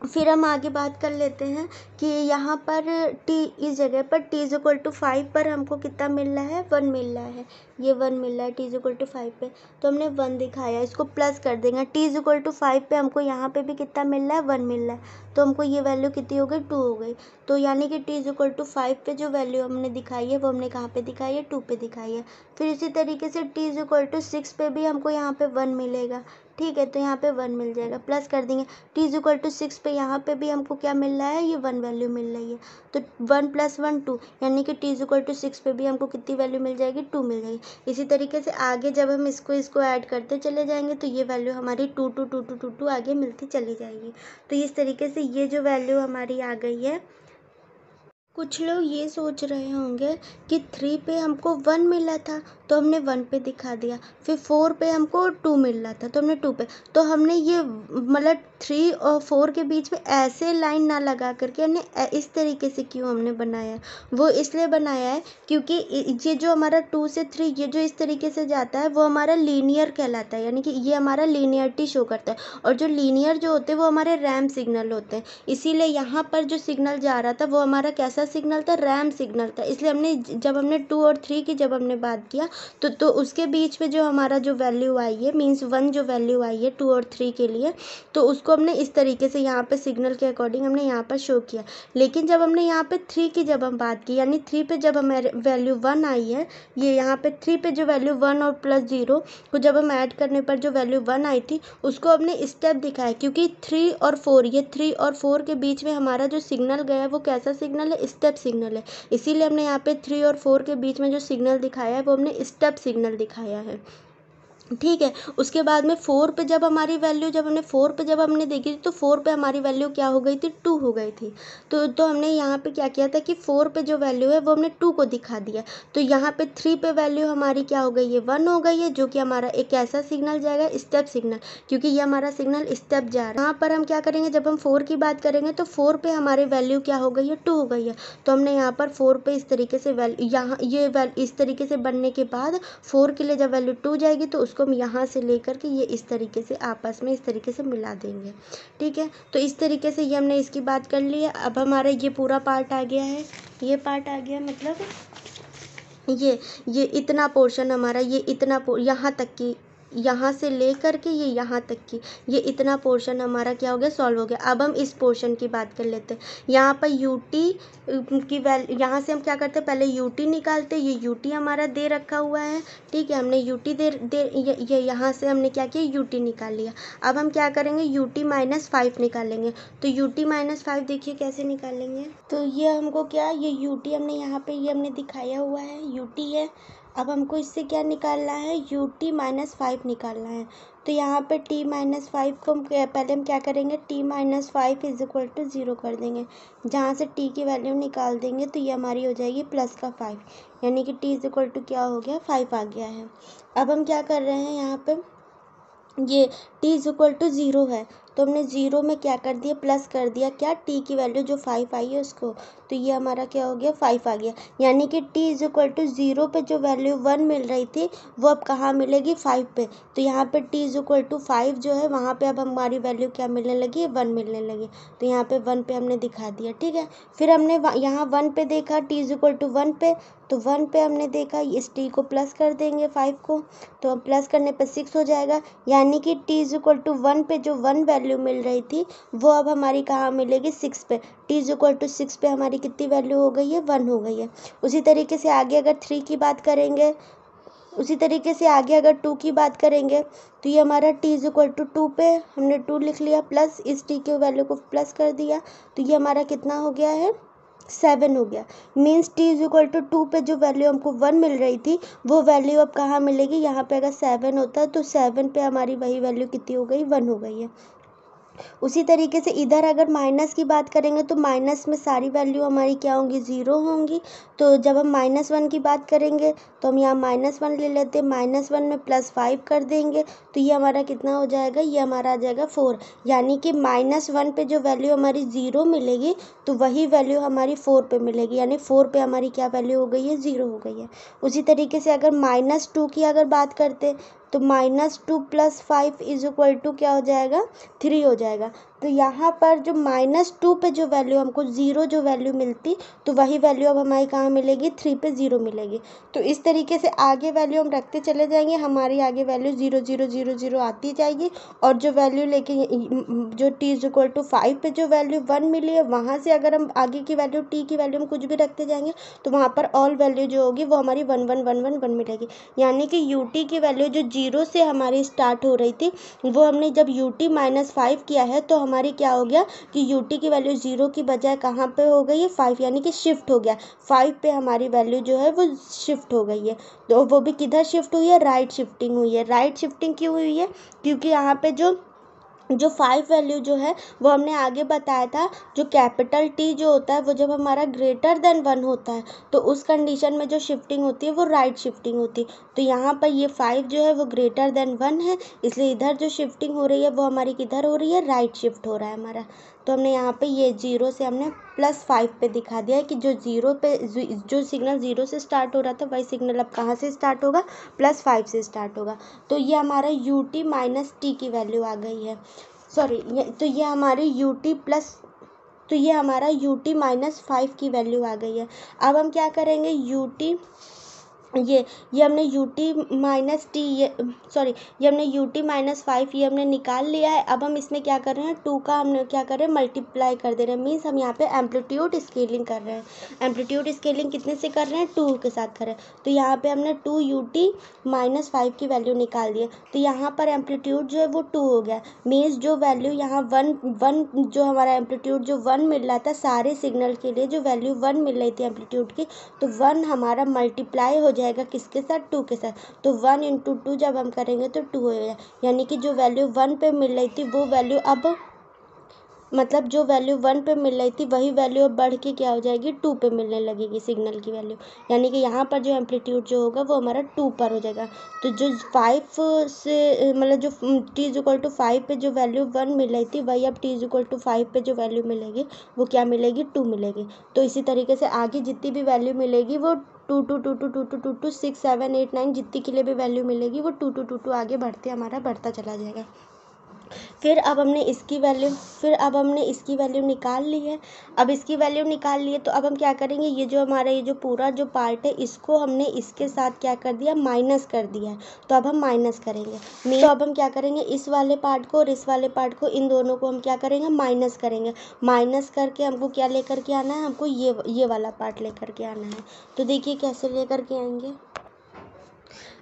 फिर हम आगे बात कर लेते हैं कि यहाँ पर इस जगह पर t=5 पर हमको कितना मिल रहा है, 1 मिल रहा है। ये 1 मिल रहा है t=5 पे, तो हमने 1 दिखाया, इसको प्लस कर देंगे। t=5 पे हमको यहाँ पे भी कितना मिल रहा है, 1 मिल रहा है, तो हमको ये वैल्यू कितनी हो गई, 2 हो गई। तो यानी कि t=5 पे जो वैल्यू हमने दिखाई है वो हमने कहाँ पे दिखाई है, 2 पे दिखाई है। फिर इसी तरीके से t=6 पे भी हमको यहाँ पे 1 मिलेगा, ठीक है। तो यहाँ पे 1 मिल जाएगा, प्लस कर देंगे। t=6 पे यहाँ पे भी हमको क्या मिल रहा है, ये 1 वैल्यू मिल रही है। तो 1 + 1 2, यानी कि t=6 पे भी हमको कितनी वैल्यू मिल जाएगी, 2 मिल जाएगी। इसी तरीके से आगे जब हम इसको ऐड करते चले जाएंगे तो ये वैल्यू हमारी 2 2 2 2 2 2 आगे मिलती चली जाएगी। तो इस तरीके से ये जो वैल्यू हमारी आ गई है। कुछ लोग ये सोच रहे होंगे कि 3 पे हमको 1 मिला था तो हमने 1 पे दिखा दिया, फिर 4 पे हमको 2 मिल रहा था तो हमने 2 पे, तो हमने ये मतलब 3 और 4 के बीच में ऐसे लाइन ना लगा करके हमने इस तरीके से क्यों हमने बनाया, वो इसलिए बनाया है क्योंकि ये जो हमारा 2 से 3 ये जो इस तरीके से जाता है वो हमारा लीनियर कहलाता है, यानी कि ये हमारा लीनियरिटी शो करता है। और जो लीनियर जो होते हैं वो हमारे रैंप सिग्नल होते हैं, इसीलिए यहाँ पर जो सिग्नल जा रहा था वो हमारा कैसा सिग्नल था, रैम सिग्नल था। इसलिए हमने जब हमने 2 और 3 की जब हमने बात किया तो उसके बीच में जो हमारा जो वैल्यू आई है, मीन्स 1 जो वैल्यू आई है 2 और 3 के लिए, तो उसको हमने इस तरीके से यहाँ पे सिग्नल के अकॉर्डिंग हमने यहाँ पर शो किया। लेकिन जब हमने यहाँ पे 3 की जब हम बात की, यानी 3 पे जब हमारे वैल्यू 1 आई है, ये यहाँ पे 3 पे जो वैल्यू 1 और प्लस 0 को जब हम ऐड करने पर जो वैल्यू 1 आई थी, उसको हमने स्टेप दिखाया। क्योंकि 3 और 4, ये 3 और 4 के बीच में हमारा जो सिग्नल गया है वो कैसा सिग्नल है, स्टेप सिग्नल है। इसीलिए हमने यहाँ पे 3 और 4 के बीच में जो सिग्नल दिखाया है वो हमने स्टेप सिग्नल दिखाया है। ठीक है। उसके बाद में 4 पे जब हमारी वैल्यू, जब हमने 4 पे जब हमने देखी थी, तो 4 पे हमारी वैल्यू क्या हो गई थी, 2 हो गई थी। तो हमने यहाँ पे क्या किया था कि 4 पे जो वैल्यू है वो हमने 2 को दिखा दिया। तो यहाँ पे 3 पे वैल्यू हमारी क्या हो गई है, 1 हो गई है, जो कि हमारा एक ऐसा सिग्नल जाएगा, स्टेप सिग्नल, क्योंकि ये हमारा सिग्नल स्टेप जा रहा है। यहाँ पर हम क्या करेंगे, जब हम 4 की बात करेंगे तो 4 पे हमारी वैल्यू क्या हो गई है, 2 हो गई है। तो हमने यहाँ पर 4 पे इस तरीके से वैल्यू, यहाँ ये इस तरीके से बनने के बाद 4 के लिए जब वैल्यू 2 जाएगी तो उसको हम यहाँ से लेकर के ये इस तरीके से आपस में इस तरीके से मिला देंगे। ठीक है। तो इस तरीके से ये हमने इसकी बात कर ली है। अब हमारा ये पूरा पार्ट आ गया है, ये पार्ट आ गया, मतलब ये इतना पोर्शन हमारा, ये इतना यहाँ तक की, यहाँ से लेकर के ये यहाँ तक की, ये इतना पोर्शन हमारा क्या हो गया, सॉल्व हो गया। अब हम इस पोर्शन की बात कर लेते हैं। यहाँ पर यूटी की वैल्यू, यहाँ से हम क्या करते हैं, पहले यूटी निकालते हैं। ये यूटी हमारा दे रखा हुआ है। ठीक है, हमने यूटी ये यहाँ से हमने क्या किया, यूटी निकाल लिया। अब हम क्या करेंगे, यूटी -5 निकालेंगे। तो यूटी -5 देखिए कैसे निकालेंगे। तो ये हमको क्या, ये यूटी हमने यहाँ पे ये हमने दिखाया हुआ है, यूटी है। अब हमको इससे क्या निकालना है, यूटी -5 निकालना है। तो यहाँ पे t -5 को पहले हम क्या करेंगे, t -5 = 0 कर देंगे। जहाँ से t की वैल्यू निकाल देंगे तो ये हमारी हो जाएगी +5, यानी कि t = क्या हो गया, 5 आ गया है। अब हम क्या कर रहे हैं, यहाँ पे ये t = 0 है, तो हमने 0 में क्या कर दिया, प्लस कर दिया, क्या, t की वैल्यू जो 5 आई है उसको। तो ये हमारा क्या हो गया, 5 आ गया। यानी कि t = 0 पे जो वैल्यू 1 मिल रही थी वो अब कहाँ मिलेगी, 5 पे। तो यहाँ पे t = 5 जो है, वहाँ पे अब हमारी वैल्यू क्या मिलने लगी, 1 मिलने लगी। तो यहाँ पे 1 पे हमने दिखा दिया। ठीक है। फिर हमने यहाँ 1 पे देखा, t = 1 पे, तो 1 पे हमने देखा, इस t को प्लस कर देंगे 5 को, तो हम प्लस करने पे 6 हो जाएगा। यानी कि t = 1 पे जो 1 वैल्यू मिल रही थी वो अब हमारी कहाँ मिलेगी, 6 पे। t = 6 पे हमारी कितनी वैल्यू हो गई है, 1 हो गई है। उसी तरीके से आगे अगर 3 की बात करेंगे, उसी तरीके से आगे अगर 2 की बात करेंगे, तो ये हमारा t = 2 पे हमने 2 लिख लिया, प्लस इस t की वैल्यू को प्लस कर दिया, तो ये हमारा कितना हो गया है, 7 हो गया। मीन्स t = 2 पे जो वैल्यू हमको 1 मिल रही थी वो वैल्यू अब कहाँ मिलेगी, यहाँ पे अगर 7 होता तो 7 पे हमारी वही वैल्यू कितनी हो गई, 1 हो गई है। उसी तरीके से इधर अगर माइनस की बात करेंगे तो माइनस में सारी वैल्यू हमारी क्या होंगी, 0 होंगी। तो जब हम -1 की बात करेंगे तो हम यहाँ -1 ले लेते हैं, -1 में +5 कर देंगे, तो ये हमारा कितना हो जाएगा, ये हमारा आ जाएगा 4। यानी कि -1 पे जो वैल्यू हमारी 0 मिलेगी तो वही वैल्यू हमारी 4 पे मिलेगी, यानी 4 पे हमारी क्या वैल्यू हो गई है, 0 हो गई है। उसी तरीके से अगर -2 की अगर बात करते तो -2 + 5 = क्या हो जाएगा, 3 हो जाएगा। तो यहाँ पर जो -2 पे जो वैल्यू हमको 0 जो वैल्यू मिलती, तो वही वैल्यू अब हमारी कहाँ मिलेगी, 3 पे 0 मिलेगी। तो इस तरीके से आगे वैल्यू हम रखते चले जाएंगे, हमारी आगे वैल्यू 0 0 0 0 आती जाएगी। और जो वैल्यू लेके जो t = 5 पे जो वैल्यू 1 मिली है, वहाँ से अगर हम आगे की वैल्यू t की वैल्यू हम कुछ भी रखते जाएंगे तो वहाँ पर ऑल वैल्यू जो होगी वो हमारी 1 1 1 1 1 मिलेगी। यानी कि ut की वैल्यू जो 0 से हमारी स्टार्ट हो रही थी, वो हमने जब ut -5 किया है तो हमारी क्या हो गया कि ut की वैल्यू 0 की बजाय कहाँ पे हो गई है, 5, यानी कि शिफ्ट हो गया। 5 पे हमारी वैल्यू जो है वो शिफ्ट हो गई है। तो वो भी किधर शिफ्ट हुई है, राइट शिफ्टिंग हुई है। राइट शिफ्टिंग क्यों हुई है, क्योंकि यहाँ पे जो 5 वैल्यू जो है वो हमने आगे बताया था, जो कैपिटल T जो होता है वो जब हमारा >1 होता है तो उस कंडीशन में जो शिफ्टिंग होती है वो राइट शिफ्टिंग होती है। तो यहाँ पर ये 5 जो है वो >1 है, इसलिए इधर जो शिफ्टिंग हो रही है वो हमारी किधर हो रही है, राइट शिफ्ट हो रहा है हमारा। तो हमने यहाँ पे ये 0 से हमने +5 पे दिखा दिया है कि जो 0 पे जो सिग्नल 0 से स्टार्ट हो रहा था वही सिग्नल अब कहाँ से स्टार्ट होगा, +5 से स्टार्ट होगा। तो ये हमारा ut - t की वैल्यू आ गई है, सॉरी, तो ये हमारी ut तो ये हमारा ut -5 की वैल्यू आ गई है। अब हम क्या करेंगे, ये हमने ut माइनस टी ये हमने ut -5 ये हमने निकाल लिया है। अब हम इसमें क्या कर रहे हैं, 2 का हमने क्या कर रहे हैं, मल्टीप्लाई कर दे रहे हैं। मीन्स हम यहाँ पे एम्पलीट्यूड स्केलिंग कर रहे हैं। एम्पलीट्यूड स्केलिंग कितने से कर रहे हैं, 2 के साथ कर रहे हैं। तो यहाँ पे हमने 2 ut -5 की वैल्यू निकाल दी है। तो यहाँ पर एम्पलीट्यूड जो है वो 2 हो गया। मीन्स जो वैल्यू यहाँ वन जो हमारा एम्पलीट्यूड जो 1 मिल रहा था, सारे सिग्नल के लिए जो वैल्यू 1 मिल रही थी एम्पलीट्यूड की, तो 1 हमारा मल्टीप्लाई हो जाएगा किसके साथ, 2 के साथ। तो 1 × 2 जब हम करेंगे तो 2 हो जाएगा। यानी कि जो वैल्यू 1 पे मिल रही थी वो वैल्यू अब जो वैल्यू 1 पे मिल रही थी वही वैल्यू अब बढ़ के क्या हो जाएगी, 2 पे मिलने लगेगी सिग्नल की वैल्यू। यानी कि यहाँ पर जो एम्पलीट्यूड जो होगा वो हमारा 2 पर हो जाएगा। तो जो 5 से जो t 5 पे जो वैल्यू 1 मिल रही थी वही अब t 5 पे जो वैल्यू मिलेगी वो क्या मिलेगी, 2 मिलेगी। तो इसी तरीके से आगे जितनी भी वैल्यू मिलेगी वो 2 2 2 2 2 2 2 2 6 7 8 9 जितनी के लिए भी वैल्यू मिलेगी वो 2 2 2 2 आगे बढ़ता चला जाएगा। फिर अब हमने इसकी वैल्यू निकाल ली है। अब इसकी वैल्यू निकाल ली है तो अब हम क्या करेंगे, ये जो हमारा ये जो पूरा जो पार्ट है इसको हमने इसके साथ क्या कर दिया, माइनस कर दिया है। तो अब हम माइनस करेंगे। तो अब हम क्या करेंगे, इस वाले पार्ट को और इस वाले पार्ट को, इन दोनों को हम क्या करेंगे, माइनस करेंगे। माइनस करके हमको क्या लेकर के आना है, हमको ये वाला पार्ट लेकर के आना है। तो देखिए कैसे लेकर के आएंगे।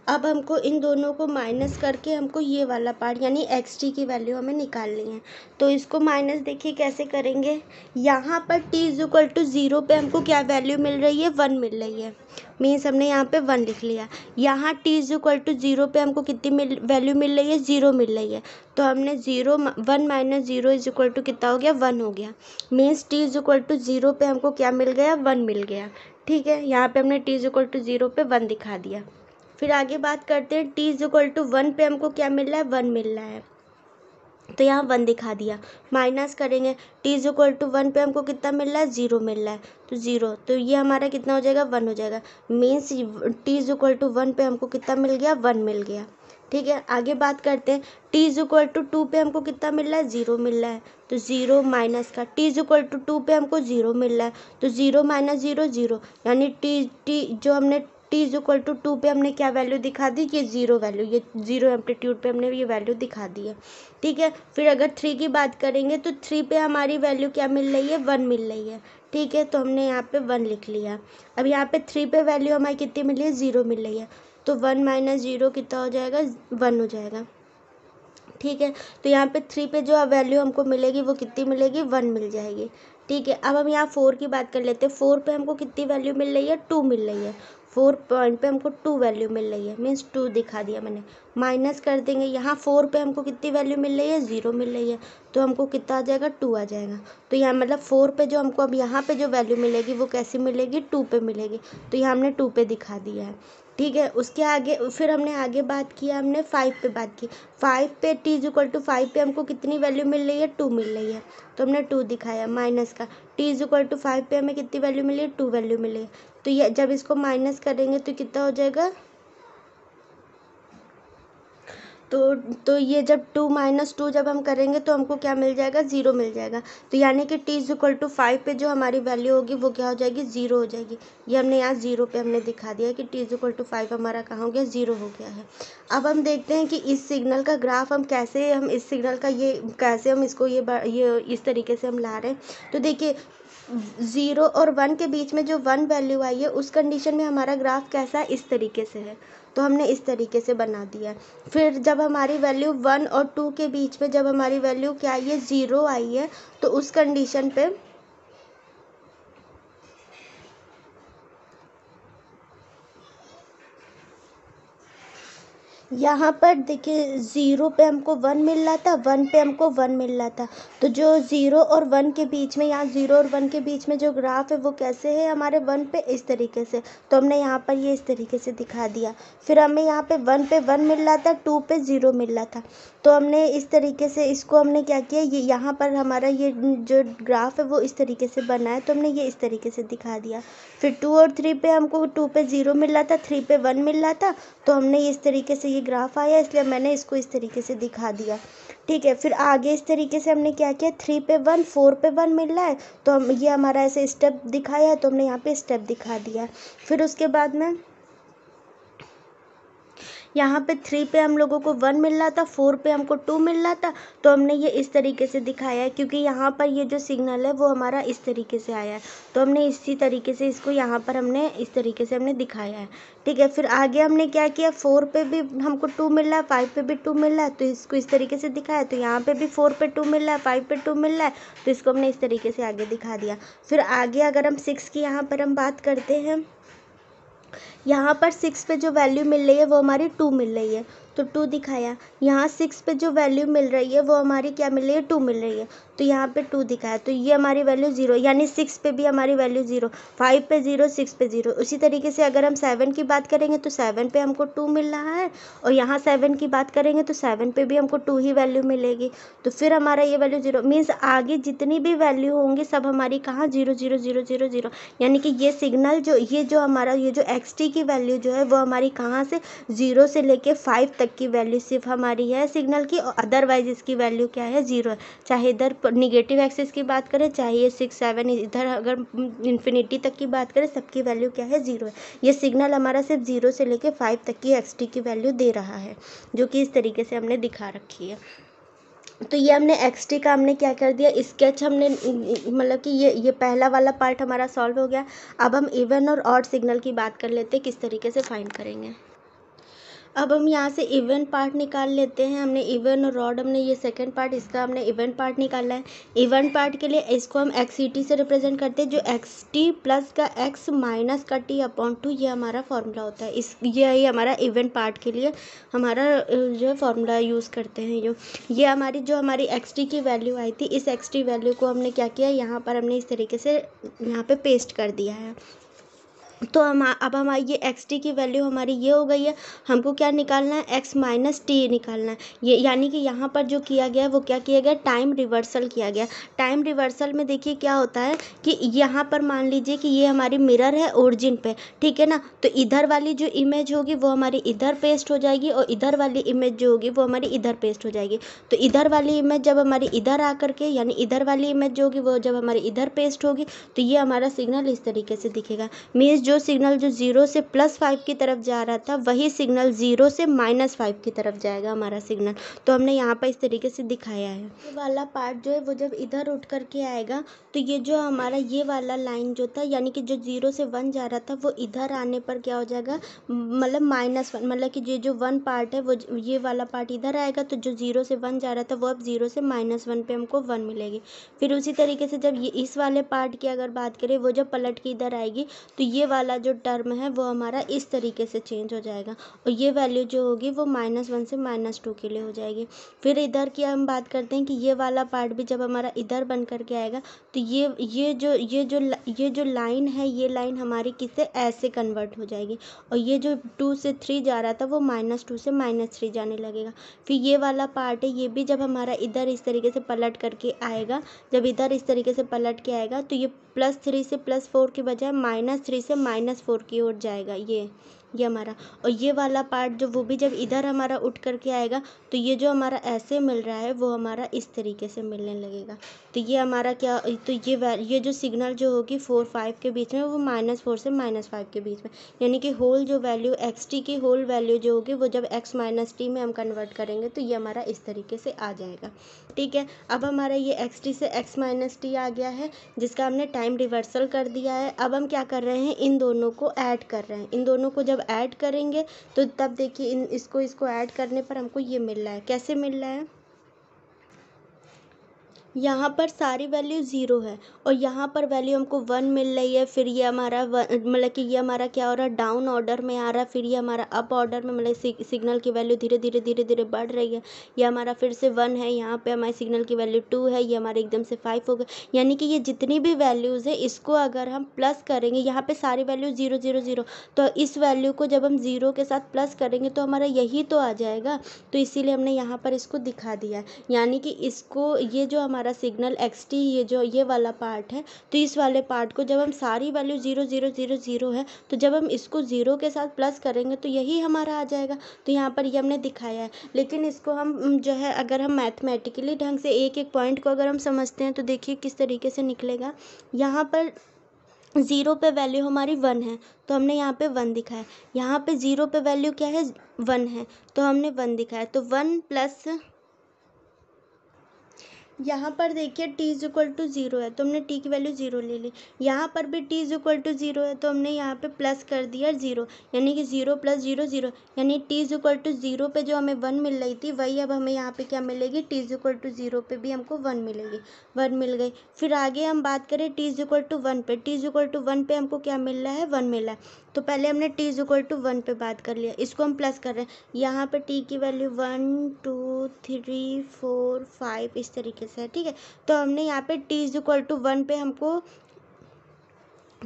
अब हमको इन दोनों को माइनस करके हमको ये वाला पार्ट यानी xt की वैल्यू हमें निकालनी है। तो इसको माइनस देखिए कैसे करेंगे, यहाँ पर t = 0 पे हमको क्या वैल्यू मिल रही है, 1 मिल रही है। मीन्स हमने यहाँ पे 1 लिख लिया। यहाँ t = 0 पे हमको कितनी वैल्यू मिल रही है, 0 मिल रही है। तो हमने 1 - 0 = कितना हो गया, 1 हो गया। मीन्स t = 0 पे हमको क्या मिल गया, 1 मिल गया। ठीक है, यहाँ पे हमने t = 0 पे 1 दिखा दिया। फिर आगे बात करते हैं, t = 1 पे हमको क्या मिल रहा है, 1 मिल रहा है। तो यहाँ 1 दिखा दिया। माइनस करेंगे, t = 1 पे हमको कितना मिल रहा है, 0 मिल रहा है। तो 0, तो ये हमारा कितना हो जाएगा, 1 हो जाएगा। मीन्स t = 1 पे हमको कितना मिल गया, 1 मिल गया। ठीक है, आगे बात करते हैं, t = 2 पे हमको कितना मिल रहा है, 0 मिल रहा है। तो 0 माइनस का, t = 2 पे हमको 0 मिल रहा है। तो 0 - 0 0, यानी जो हमने t = 2 पे हमने क्या वैल्यू दिखा दी, ये 0 वैल्यू, ये 0 एम्पलीट्यूड पे हमने ये वैल्यू दिखा दी है। ठीक है, फिर अगर 3 की बात करेंगे तो 3 पे हमारी वैल्यू क्या मिल रही है, 1 मिल रही है। ठीक है, तो हमने यहाँ पे 1 लिख लिया। अब यहाँ पे 3 पे वैल्यू हमारी कितनी मिली है, 0 मिल रही है। तो 1 - 0 कितना हो जाएगा, 1 हो जाएगा। ठीक है, तो यहाँ पे 3 पे जो वैल्यू हमको मिलेगी वो कितनी मिलेगी, 1 मिल जाएगी। ठीक है, अब हम यहाँ 4 की बात कर लेते हैं। 4 पे हमको कितनी वैल्यू मिल रही है, 2 मिल रही है। 4 पॉइंट पे हमको 2 वैल्यू मिल रही है, मीन्स 2 दिखा दिया मैंने। माइनस कर देंगे, यहाँ 4 पे हमको कितनी वैल्यू मिल रही है, 0 मिल रही है। तो हमको कितना आ जाएगा, 2 आ जाएगा। तो यहाँ 4 पे जो हमको अब यहाँ पे जो वैल्यू मिलेगी वो कैसी मिलेगी, 2 पे मिलेगी। तो यहाँ हमने 2 पे दिखा दिया है। ठीक है, उसके आगे फिर हमने आगे बात किया, हमने 5 पे बात की। 5 पे t = 5 पे हमको कितनी वैल्यू मिल रही है, 2 मिल रही है। तो हमने 2 दिखाया। माइनस का, t = 5 पे हमें कितनी वैल्यू मिली है, 2 वैल्यू मिली है। तो ये जब इसको माइनस करेंगे तो कितना हो जाएगा, तो ये जब 2 - 2 जब हम करेंगे तो हमको क्या मिल जाएगा, 0 मिल जाएगा। तो यानी कि t = 5 पे जो हमारी वैल्यू होगी वो क्या हो जाएगी, 0 हो जाएगी। ये हमने यहाँ 0 पे हमने दिखा दिया कि t = 5 हमारा कहाँ हो गया, 0 हो गया है। अब हम देखते हैं कि इस सिग्नल का ग्राफ हम इस सिग्नल का ये कैसे हम इसको ये इस तरीके से हम ला रहे हैं। तो देखिए 0 और 1 के बीच में जो 1 वैल्यू आई है उस कंडीशन में हमारा ग्राफ कैसा है, इस तरीके से है। तो हमने इस तरीके से बना दिया। फिर जब हमारी वैल्यू 1 और 2 के बीच में जब हमारी वैल्यू क्या आई है, 0 आई है, तो उस कंडीशन पे यहाँ पर देखिए 0 पे हमको 1 मिल रहा था, 1 पे हमको 1 मिल रहा था। तो जो 0 और 1 के बीच में, यहाँ 0 और 1 के बीच में जो ग्राफ है वो कैसे है हमारे 1 पे, इस तरीके से। तो हमने यहाँ पर ये इस तरीके से दिखा दिया। फिर हमें यहाँ पे 1 पे 1 मिल रहा था, 2 पे 0 मिल रहा था। तो हमने इस तरीके से इसको हमने क्या किया, ये यहाँ पर हमारा ये जो ग्राफ है वो इस तरीके से बना है। तो हमने ये इस तरीके से दिखा दिया। फिर 2 और 3 पे हमको 2 पे 0 मिल रहा था, 3 पे 1 मिल रहा था। तो हमने इस तरीके से ये ग्राफ आया, इसलिए मैंने इसको इस तरीके से दिखा दिया। ठीक है, फिर आगे इस तरीके से हमने क्या किया, 3 पे 1, 4 पे 1 मिल रहा है, तो हम ये हमारा ऐसे स्टेप दिखाया है, तो हमने यहाँ पे स्टेप दिखा दिया। फिर उसके बाद में यहाँ पे 3 पे हम लोगों को 1 मिल रहा था, 4 पे हमको 2 मिल रहा था, तो हमने ये इस तरीके से दिखाया है, क्योंकि यहाँ पर ये जो सिग्नल है वो हमारा इस तरीके से आया है, तो हमने इसी तरीके से इसको यहाँ पर हमने इस तरीके से हमने दिखाया है। ठीक है, फिर आगे हमने क्या किया, 4 पे भी हमको 2 मिल रहा है, 5 पे भी 2 मिल रहा है, तो इसको इस तरीके से दिखाया। तो यहाँ पे भी 4 पे 2 मिल रहा है, 5 पे 2 मिल रहा है, तो इसको हमने इस तरीके से आगे दिखा दिया। फिर आगे अगर हम 6 की यहाँ पर हम बात करते हैं, यहाँ पर 6 पे जो वैल्यू मिल रही है वो हमारी 2 मिल रही है, तो 2 दिखाया। यहाँ 6 पे जो वैल्यू मिल रही है वो हमारी क्या मिल रही है, 2 मिल रही है, तो यहाँ पे 2 दिखाया, तो ये हमारी वैल्यू 0, यानी 6 पे भी हमारी वैल्यू 0, 5 पे 0, 6 पे 0। उसी तरीके से अगर हम 7 की बात करेंगे तो 7 पे हमको 2 मिल रहा है, और यहाँ 7 की बात करेंगे तो 7 पे भी हमको 2 ही वैल्यू मिलेगी, तो फिर हमारा ये वैल्यू 0, मीन्स आगे जितनी भी वैल्यू होंगी सब हमारी कहाँ 0 0 0 0 0, यानी कि ये सिग्नल ये जो हमारा ये जो xt की वैल्यू जो है वो हमारी कहाँ से 0 से लेके 5 तक की वैल्यू सिर्फ हमारी है सिग्नल की, और अदरवाइज इसकी वैल्यू क्या है, 0 है। चाहे इधर निगेटिव एक्सिस की बात करें, चाहे ये 6 7 इधर अगर इन्फिनिटी तक की बात करें, सबकी वैल्यू क्या है, 0 है। ये सिग्नल हमारा सिर्फ 0 से लेके 5 तक की xt की वैल्यू दे रहा है, जो कि इस तरीके से हमने दिखा रखी है। तो ये हमने xt का हमने क्या कर दिया, स्केच हमने मतलब कि ये पहला वाला पार्ट हमारा सॉल्व हो गया। अब हम इवन और ऑड सिग्नल की बात कर लेते हैं, किस तरीके से फाइंड करेंगे। अब हम यहाँ से इवन पार्ट निकाल लेते हैं। हमने इवन और ऑड, हमने ये सेकंड पार्ट, इसका हमने इवन पार्ट निकाला है। इवन पार्ट के लिए इसको हम xt से रिप्रेजेंट करते हैं, जो xt प्लस का x माइनस का t/2, ये हमारा फॉर्मूला होता है। ये हमारा इवन पार्ट के लिए हमारा जो है फॉर्मूला यूज़ करते हैं। ये हमारी जो हमारी xt की वैल्यू आई थी, इस xt वैल्यू को हमने क्या किया, यहाँ पर हमने इस तरीके से यहाँ पे पेस्ट कर दिया है। तो अब हमारी ये xt की वैल्यू हमारी ये हो गई है। हमको क्या निकालना है, x माइनस टी निकालना है। ये यानी कि यहाँ पर जो किया गया है वो क्या किया गया, टाइम रिवर्सल किया गया। टाइम रिवर्सल में देखिए क्या होता है कि यहाँ पर मान लीजिए कि ये हमारी मिरर है ओरिजिन पे, ठीक है ना, तो इधर वाली जो इमेज होगी वो हमारी इधर पेस्ट हो जाएगी, और इधर वाली इमेज जो होगी वो हमारी इधर पेस्ट हो जाएगी। तो इधर वाली इमेज जब हमारी इधर आकर के, यानी इधर वाली इमेज जो होगी वो जब हमारी इधर पेस्ट होगी, तो ये हमारा सिग्नल इस तरीके से दिखेगा। मीन्स जो सिग्नल जो 0 से +5 की तरफ जा रहा था, वही सिग्नल 0 से -5 की तरफ जाएगा हमारा सिग्नल। तो हमने यहाँ पर इस तरीके से दिखाया है। ये वाला पार्ट जो है वो जब इधर उठ करके आएगा, तो ये जो हमारा ये वाला लाइन जो था, यानी कि जो 0 से 1 जा रहा था, वो इधर आने पर क्या हो जाएगा, मतलब -1, मतलब कि ये जो 1 पार्ट है वो ये वाला पार्ट इधर आएगा, तो जो 0 से 1 जा रहा था वो अब 0 से -1 पे हमको 1 मिलेगी। फिर उसी तरीके से जब ये इस वाले पार्ट की अगर बात करें, वो जब पलट के इधर आएगी, तो ये वाला जो टर्म है वो हमारा इस तरीके से चेंज हो जाएगा, और ये वैल्यू जो होगी वो -1 से -2 के लिए हो जाएगी। फिर इधर की हम बात करते हैं कि ये वाला पार्ट भी जब हमारा इधर बन करके आएगा, तो ये जो लाइन है, ये लाइन हमारी किससे ऐसे कन्वर्ट हो जाएगी, और ये जो 2 से 3 जा रहा था वो -2 से -3 जाने लगेगा। फिर ये वाला पार्ट है, ये भी जब हमारा इधर इस तरीके से पलट करके आएगा, जब इधर इस तरीके से पलट के आएगा, तो ये +3 से +4 के बजाय -3 से -4 की ओर जाएगा, ये हमारा। और ये वाला पार्ट जो वो भी जब इधर हमारा उठ करके आएगा, तो ये जो हमारा ऐसे मिल रहा है वो हमारा इस तरीके से मिलने लगेगा। तो ये हमारा क्या, तो ये जो सिग्नल जो होगी 4 5 के बीच में, वो -4 से -5 के बीच में, यानी कि होल जो वैल्यू xt की होल वैल्यू जो होगी वो जब x माइनस टी में हम कन्वर्ट करेंगे, तो ये हमारा इस तरीके से आ जाएगा। ठीक है, अब हमारा ये xt से x माइनस टी आ गया है, जिसका हमने टाइम रिवर्सल कर दिया है। अब हम क्या कर रहे हैं, इन दोनों को ऐड कर रहे हैं। इन दोनों को जब ऐड करेंगे तो तब देखिए इसको ऐड करने पर हमको ये मिल रहा है। कैसे मिल रहा है, यहाँ पर सारी वैल्यू 0 है, और यहाँ पर वैल्यू हमको 1 मिल रही है। फिर ये हमारा मतलब कि ये हमारा क्या हो रहा है, डाउन ऑर्डर में आ रहा है। फिर ये हमारा अप ऑर्डर में, मतलब सिग्नल की वैल्यू धीरे धीरे बढ़ रही है। ये हमारा फिर से 1 है, यहाँ पे हमारे सिग्नल की वैल्यू 2 है, ये हमारे एकदम से 5 हो गए। यानी कि ये जितनी भी वैल्यूज़ है, इसको अगर हम प्लस करेंगे, यहाँ पे सारी वैल्यू 0 0 0, तो इस वैल्यू को जब हम 0 के साथ प्लस करेंगे तो हमारा यही तो आ जाएगा। तो इसीलिए हमने यहाँ पर इसको दिखा दिया है, यानी कि इसको ये जो हमारा हमारा सिग्नल xt, ये वाला पार्ट है, तो इस वाले पार्ट को जब हम सारी वैल्यू 0 0 0 0 है, तो जब हम इसको 0 के साथ प्लस करेंगे तो यही हमारा आ जाएगा। तो यहाँ पर ये हमने दिखाया है। लेकिन इसको हम जो है अगर हम मैथमेटिकली ढंग से एक एक पॉइंट को अगर हम समझते हैं तो देखिए किस तरीके से निकलेगा। यहाँ पर 0 पे वैल्यू हमारी 1 है, तो हमने यहाँ पे 1 दिखाया। यहाँ पे 0 पे वैल्यू क्या है, 1 है, तो हमने 1 दिखाया। तो 1 प्लस यहाँ पर देखिए t इज इक्वल टू 0 है, तो हमने t की वैल्यू 0 ले ली। यहाँ पर भी t इज इक्वल टू 0 है, तो हमने यहाँ पे प्लस कर दिया 0, यानी कि 0 प्लस 0 0, यानी t इज इक्वल टू 0 पे जो हमें 1 मिल रही थी वही अब हमें यहाँ पे क्या मिलेगी, t इज इक्वल टू 0 पे भी हमको 1 मिलेगी, 1 मिल गई। फिर आगे हम बात करें t इज इक्वल टू 1 पे, t इज इक्वल टू 1 पे हमको क्या मिल रहा है, 1 मिल रहा है। तो पहले हमने t इज इक्वल टू 1 पे बात कर लिया, इसको हम प्लस कर रहे हैं। यहाँ पे t की वैल्यू 1 2 3 4 5 इस तरीके से है, ठीक है। तो हमने यहाँ पे t इज इक्वल टू 1 पे हमको,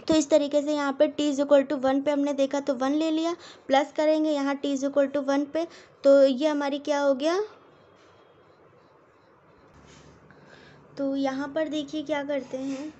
तो इस तरीके से यहाँ पे t इज इक्वल टू 1 पे हमने देखा तो 1 ले लिया, प्लस करेंगे यहाँ t इज इक्वल टू 1 पे, तो ये हमारी क्या हो गया। तो यहाँ पर देखिए क्या करते हैं,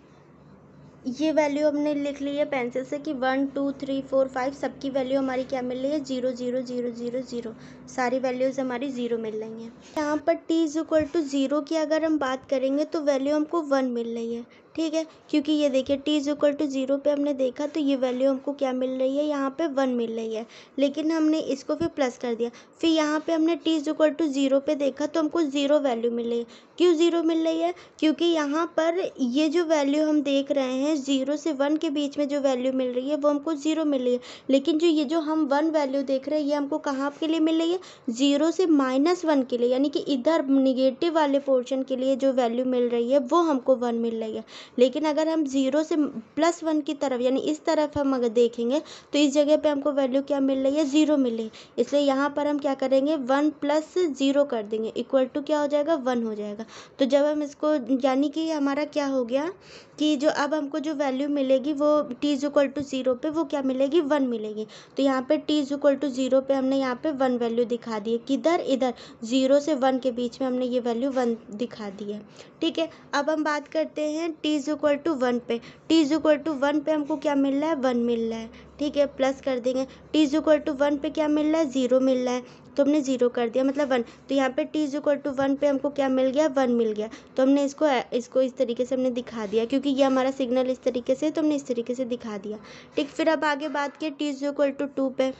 ये वैल्यू हमने लिख ली है पेंसिल से कि 1 2 3 4 5 सबकी वैल्यू हमारी क्या मिल रही है, 0 0 0 0 0, सारी वैल्यूज़ हमारी 0 मिल रही हैं। यहाँ पर t इज इक्वल टू 0 की अगर हम बात करेंगे तो वैल्यू हमको 1 मिल रही है, ठीक है, क्योंकि ये देखिए t इज इक्वल टू 0 पे हमने देखा तो ये वैल्यू हमको क्या मिल रही है, यहाँ पे 1 मिल रही है, लेकिन हमने इसको फिर प्लस कर दिया। फिर यहाँ पे हमने t इज इक्वल टू 0 पे देखा तो हमको 0 वैल्यू मिल रही है। क्यों 0 मिल रही है, क्योंकि यहाँ पर ये जो वैल्यू हम देख रहे हैं 0 से 1 के बीच में जो वैल्यू मिल रही है वो हमको 0 मिल रही है, लेकिन जो हम 1 वैल्यू देख रहे हैं ये हमको कहाँ के लिए मिल रही है, 0 से -1 के लिए, यानी कि इधर निगेटिव वाले पोर्शन के लिए जो वैल्यू मिल रही है वो हमको 1 मिल रही है। लेकिन अगर हम 0 से +1 की तरफ यानी इस तरफ हम अगर देखेंगे तो इस जगह पे हमको वैल्यू क्या मिल रही है, 0 मिल रही है। इसलिए यहाँ पर हम क्या करेंगे, 1 + 0 कर देंगे, इक्वल टू क्या हो जाएगा, 1 हो जाएगा। तो जब हम इसको, यानी कि हमारा क्या हो गया कि जो अब हमको जो वैल्यू मिलेगी वो t इज इक्वल टू 0 पे वो क्या मिलेगी, 1 मिलेगी। तो यहाँ पे t इज इक्वल टू 0 पे हमने यहाँ पे 1 वैल्यू दिखा दी है, किधर, इधर 0 से 1 के बीच में हमने ये वैल्यू 1 दिखा दी है, ठीक है। अब हम बात करते हैं t इज इक्वल टू 1 पे, t इज इक्वल टू 1 पे हमको क्या मिल रहा है, 1 मिल रहा है, ठीक है, प्लस कर देंगे। t इज इक्वल टू 1 पे क्या मिल रहा है, 0 मिल रहा है, तो हमने 0 कर दिया मतलब 1। तो यहाँ पे t इज इक्वल टू 1 पे हमको क्या मिल गया, 1 मिल गया, तो हमने इसको इस तरीके से हमने दिखा दिया, क्योंकि ये हमारा सिग्नल इस तरीके से, तो हमने इस तरीके से दिखा दिया, ठीक। फिर अब आगे बात किए t इज इक्वल टू 2 पे,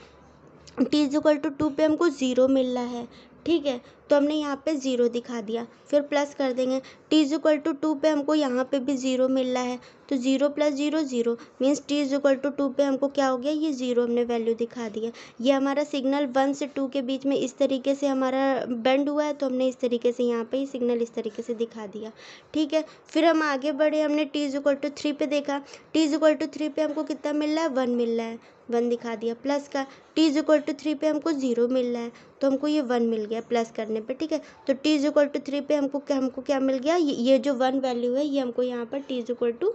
t इज इक्वल टू 2 पे हमको 0 मिल रहा है, ठीक है, तो हमने यहाँ पे 0 दिखा दिया। फिर प्लस कर देंगे, t इज इक्वल टू 2 पे हमको यहाँ पे भी 0 मिल रहा है, तो 0 + 0 0 means t is equal to 2 पे हमको क्या हो गया, ये 0 हमने वैल्यू दिखा दिया। ये हमारा सिग्नल 1 से 2 के बीच में इस तरीके से हमारा बेंड हुआ है, तो हमने इस तरीके से यहाँ पे सिग्नल इस तरीके से दिखा दिया, ठीक है। फिर हम आगे बढ़े, हमने t इज इक्वल टू 3 पे देखा, t इज इक्वल टू 3 पे हमको कितना मिल रहा है, 1 मिल रहा है, 1 दिखा दिया। प्लस का t इज इक्वल टू 3 पे हमको 0 मिल रहा है, तो हमको ये 1 मिल गया प्लस करने पे, ठीक है। तो t इज इक्वल टू 3 पे हमको क्या मिल गया, ये जो 1 वैल्यू है ये हमको यहाँ पर t इज इक्वल टू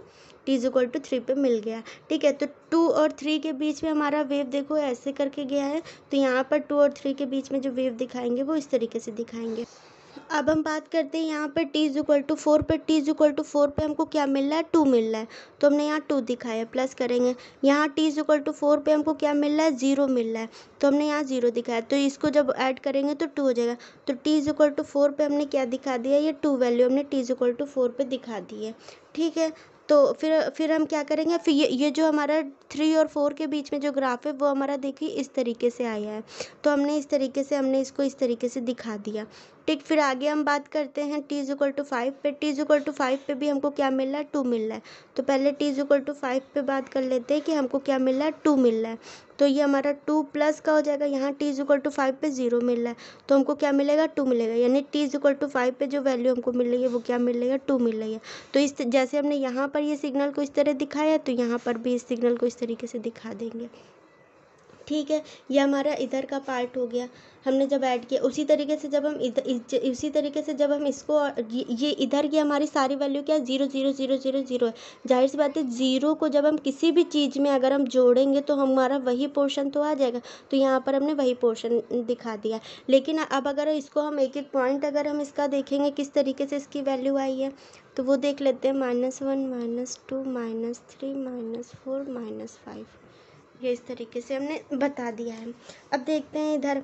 3 पे मिल गया, ठीक है। तो 2 और 3 के बीच में हमारा वेव देखो ऐसे करके गया है, तो यहाँ पर 2 और 3 के बीच में जो वेव दिखाएंगे वो इस तरीके से दिखाएंगे। अब हम बात करते हैं यहाँ पे t इज इक्वल टू 4 पे, t इज इक्वल टू 4 पे हमको क्या मिल रहा है, 2 मिल रहा है, तो हमने यहाँ 2 दिखाया, प्लस करेंगे। यहाँ t इज इक्वल टू 4 पे हमको क्या मिल रहा है, 0 मिल रहा है, तो हमने यहाँ 0 दिखाया, तो इसको जब ऐड करेंगे तो 2 हो जाएगा। तो t इज इक्वल टू 4 पे हमने क्या दिखा दिया, ये 2 वैल्यू हमने t इज इक्वल टू 4 पे दिखा दी है, ठीक है। तो फिर हम क्या करेंगे, फिर ये जो हमारा 3 और 4 के बीच में जो ग्राफ है वो हमारा देखिए इस तरीके से आया है, तो हमने इस तरीके से इसको इस तरीके से दिखा दिया, ठीक। फिर आगे हम बात करते हैं t इज इक्वल टू 5 पे, t इज इक्वल टू 5 पे भी हमको क्या मिल रहा है, 2 मिल रहा है, तो पहले t इज इक्वल टू 5 पे बात कर लेते हैं कि हमको क्या मिल रहा है, 2 मिल रहा है, तो ये हमारा 2 प्लस का हो जाएगा। यहाँ t इज इक्वल टू 5 पे 0 मिल रहा है, तो हमको क्या मिलेगा, 2 मिलेगा, यानी t इज इक्वल टू 5 पे जो वैल्यू हमको मिल रही है वो क्या मिल रही है, 2 मिल रही है। तो इस जैसे हमने यहाँ पर ये सिग्नल को इस तरह दिखाया है, तो यहाँ पर भी इस सिग्नल को इस तरीके से दिखा देंगे, ठीक है, ये हमारा इधर का पार्ट हो गया, हमने जब ऐड किया उसी तरीके से जब हम इसी तरीके से जब हम इसको ये इधर की हमारी सारी वैल्यू क्या है 0 0 0 0 0 है। जाहिर सी बात है, ज़ीरो को जब हम किसी भी चीज़ में अगर हम जोड़ेंगे तो हमारा वही पोर्शन तो आ जाएगा। तो यहाँ पर हमने वही पोर्शन दिखा दिया। लेकिन अब अगर इसको हम एक एक पॉइंट अगर हम इसका देखेंगे किस तरीके से इसकी वैल्यू आई है, तो वो देख लेते हैं। -1 -2 -3 -4 -5, ये इस तरीके से हमने बता दिया है। अब देखते हैं इधर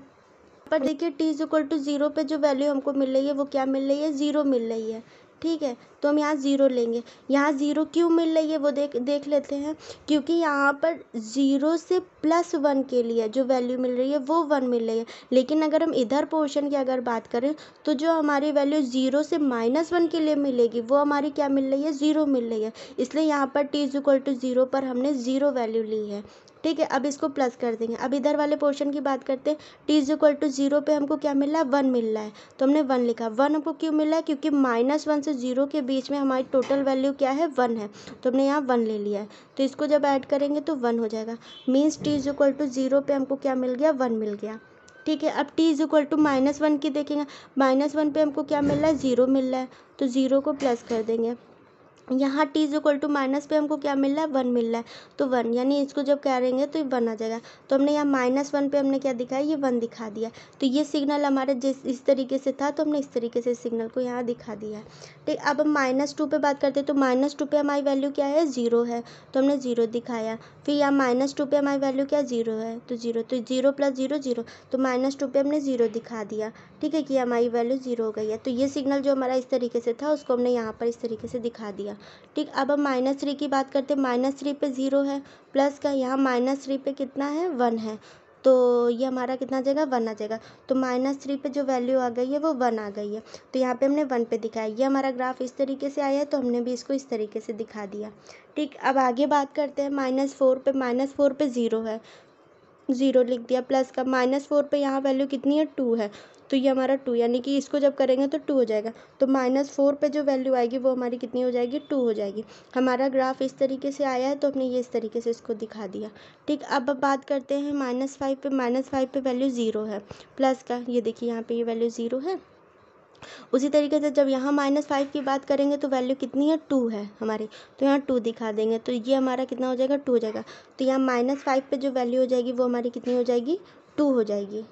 पर, देखिए t = 0 पे जो वैल्यू हमको मिल रही है वो क्या मिल रही है, 0 मिल रही है। ठीक है, तो हम यहाँ 0 लेंगे। यहाँ 0 क्यों मिल रही है वो देख लेते हैं। क्योंकि यहाँ पर 0 से +1 के लिए जो वैल्यू मिल रही है वो 1 मिल रही है। लेकिन अगर हम इधर पोर्शन की अगर बात करें तो जो हमारी वैल्यू 0 से -1 के लिए मिलेगी वो हमारी क्या मिल रही है, 0 मिल रही है। इसलिए यहाँ पर t = 0 पर हमने 0 वैल्यू ली है। ठीक है, अब इसको प्लस कर देंगे। अब इधर वाले पोर्शन की बात करते हैं। t = 0 पे हमको क्या मिल रहा है, 1 मिल रहा है, तो हमने 1 लिखा। 1 हमको क्यों मिल रहा है, क्योंकि -1 से 0 के बीच में हमारी टोटल वैल्यू क्या है, 1 है, तो हमने यहाँ 1 ले लिया है। तो इसको जब ऐड करेंगे तो 1 हो जाएगा। मीन्स t = 0 पे हमको क्या मिल गया, 1 मिल गया। ठीक है, अब t = -1 की देखेंगे। -1 पे हमको क्या मिल रहा है, 0 मिल रहा है, तो 0 को प्लस कर देंगे। यहाँ t = माइनस पे हमको क्या मिल रहा है, 1 मिल रहा है, तो 1, यानी इसको जब करेंगे तो 1 आ जाएगा। तो हमने यहाँ -1 पे हमने क्या दिखाया, ये 1 दिखा दिया। तो ये सिग्नल हमारे इस तरीके से था, तो हमने इस तरीके से सिग्नल को यहाँ दिखा दिया है। ठीक, अब हम -2 पे बात करते हैं। तो -2 पे हमारी वैल्यू क्या है, 0 है, तो हमने 0 दिखाया। फिर यहाँ -2 पे हमारी वैल्यू क्या, 0 है, तो 0, तो 0 + 0 0, तो -2 पे हमने 0 दिखा दिया। ठीक है, कि हमारी वैल्यू 0 हो गई है। तो ये सिग्नल जो हमारा इस तरीके से था उसको हमने यहाँ पर इस तरीके से दिखा दिया। ठीक, अब हम -3 की बात करते हैं। -3 पे 0 है, प्लस का यहाँ -3 पे कितना है, 1 है, तो ये हमारा कितना आ जाएगा, 1 आ जाएगा। तो -3 पे जो वैल्यू आ गई है वो 1 आ गई है, तो यहाँ पे हमने 1 पे दिखाया। ये हमारा ग्राफ इस तरीके से आया है, तो हमने भी इसको इस तरीके से दिखा दिया। ठीक, अब आगे बात करते हैं। -4 पे 0 है, 0 लिख दिया, प्लस का -4 पे यहाँ वैल्यू कितनी है, 2 है, तो ये हमारा 2, यानी कि इसको जब करेंगे तो 2 हो जाएगा। तो -4 पे जो वैल्यू आएगी वो हमारी कितनी हो जाएगी, 2 हो जाएगी। हमारा ग्राफ इस तरीके से आया है, तो हमने ये इस तरीके से इसको दिखा दिया। ठीक, अब बात करते हैं -5 पे वैल्यू 0 है, प्लस का, ये देखिए यहाँ पे ये वैल्यू 0 है। उसी तरीके से जब यहाँ -5 की बात करेंगे तो वैल्यू कितनी है, 2 है हमारी, तो यहाँ 2 दिखा देंगे, तो ये हमारा कितना हो जाएगा, 2 हो जाएगा। तो यहाँ -5 पे जो वैल्यू हो जाएगी वो हमारी कितनी हो जाएगी, 2 हो जाएगी।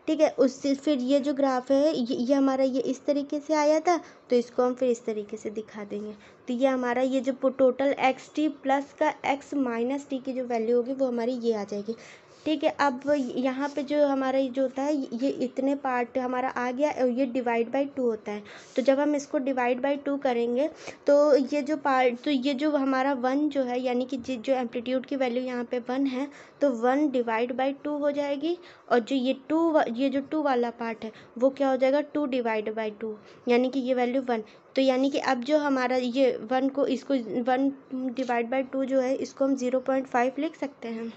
ठीक है, उससे फिर ये जो ग्राफ है ये हमारा ये इस तरीके से आया था, तो इसको हम फिर इस तरीके से दिखा देंगे। तो ये हमारा ये जो टोटल xt प्लस का x माइनस टी की जो वैल्यू होगी वो हमारी ये आ जाएगी। ठीक है, अब यहाँ पे जो हमारा ये जो होता है ये इतने पार्ट हमारा आ गया, और ये डिवाइड बाई 2 होता है। तो जब हम इसको डिवाइड बाई 2 करेंगे तो ये जो पार्ट, तो ये जो हमारा 1 जो है, यानी कि जो एम्पलीट्यूड की वैल्यू यहाँ पे 1 है, तो 1 डिवाइड बाई 2 हो जाएगी। और जो ये जो 2 वाला पार्ट है वो क्या हो जाएगा, 2 डिवाइड बाई 2, यानी कि ये वैल्यू 1। तो यानी कि अब जो हमारा ये 1 को, इसको 1 डिवाइड बाई 2 जो है इसको हम 0.5 लिख सकते हैं।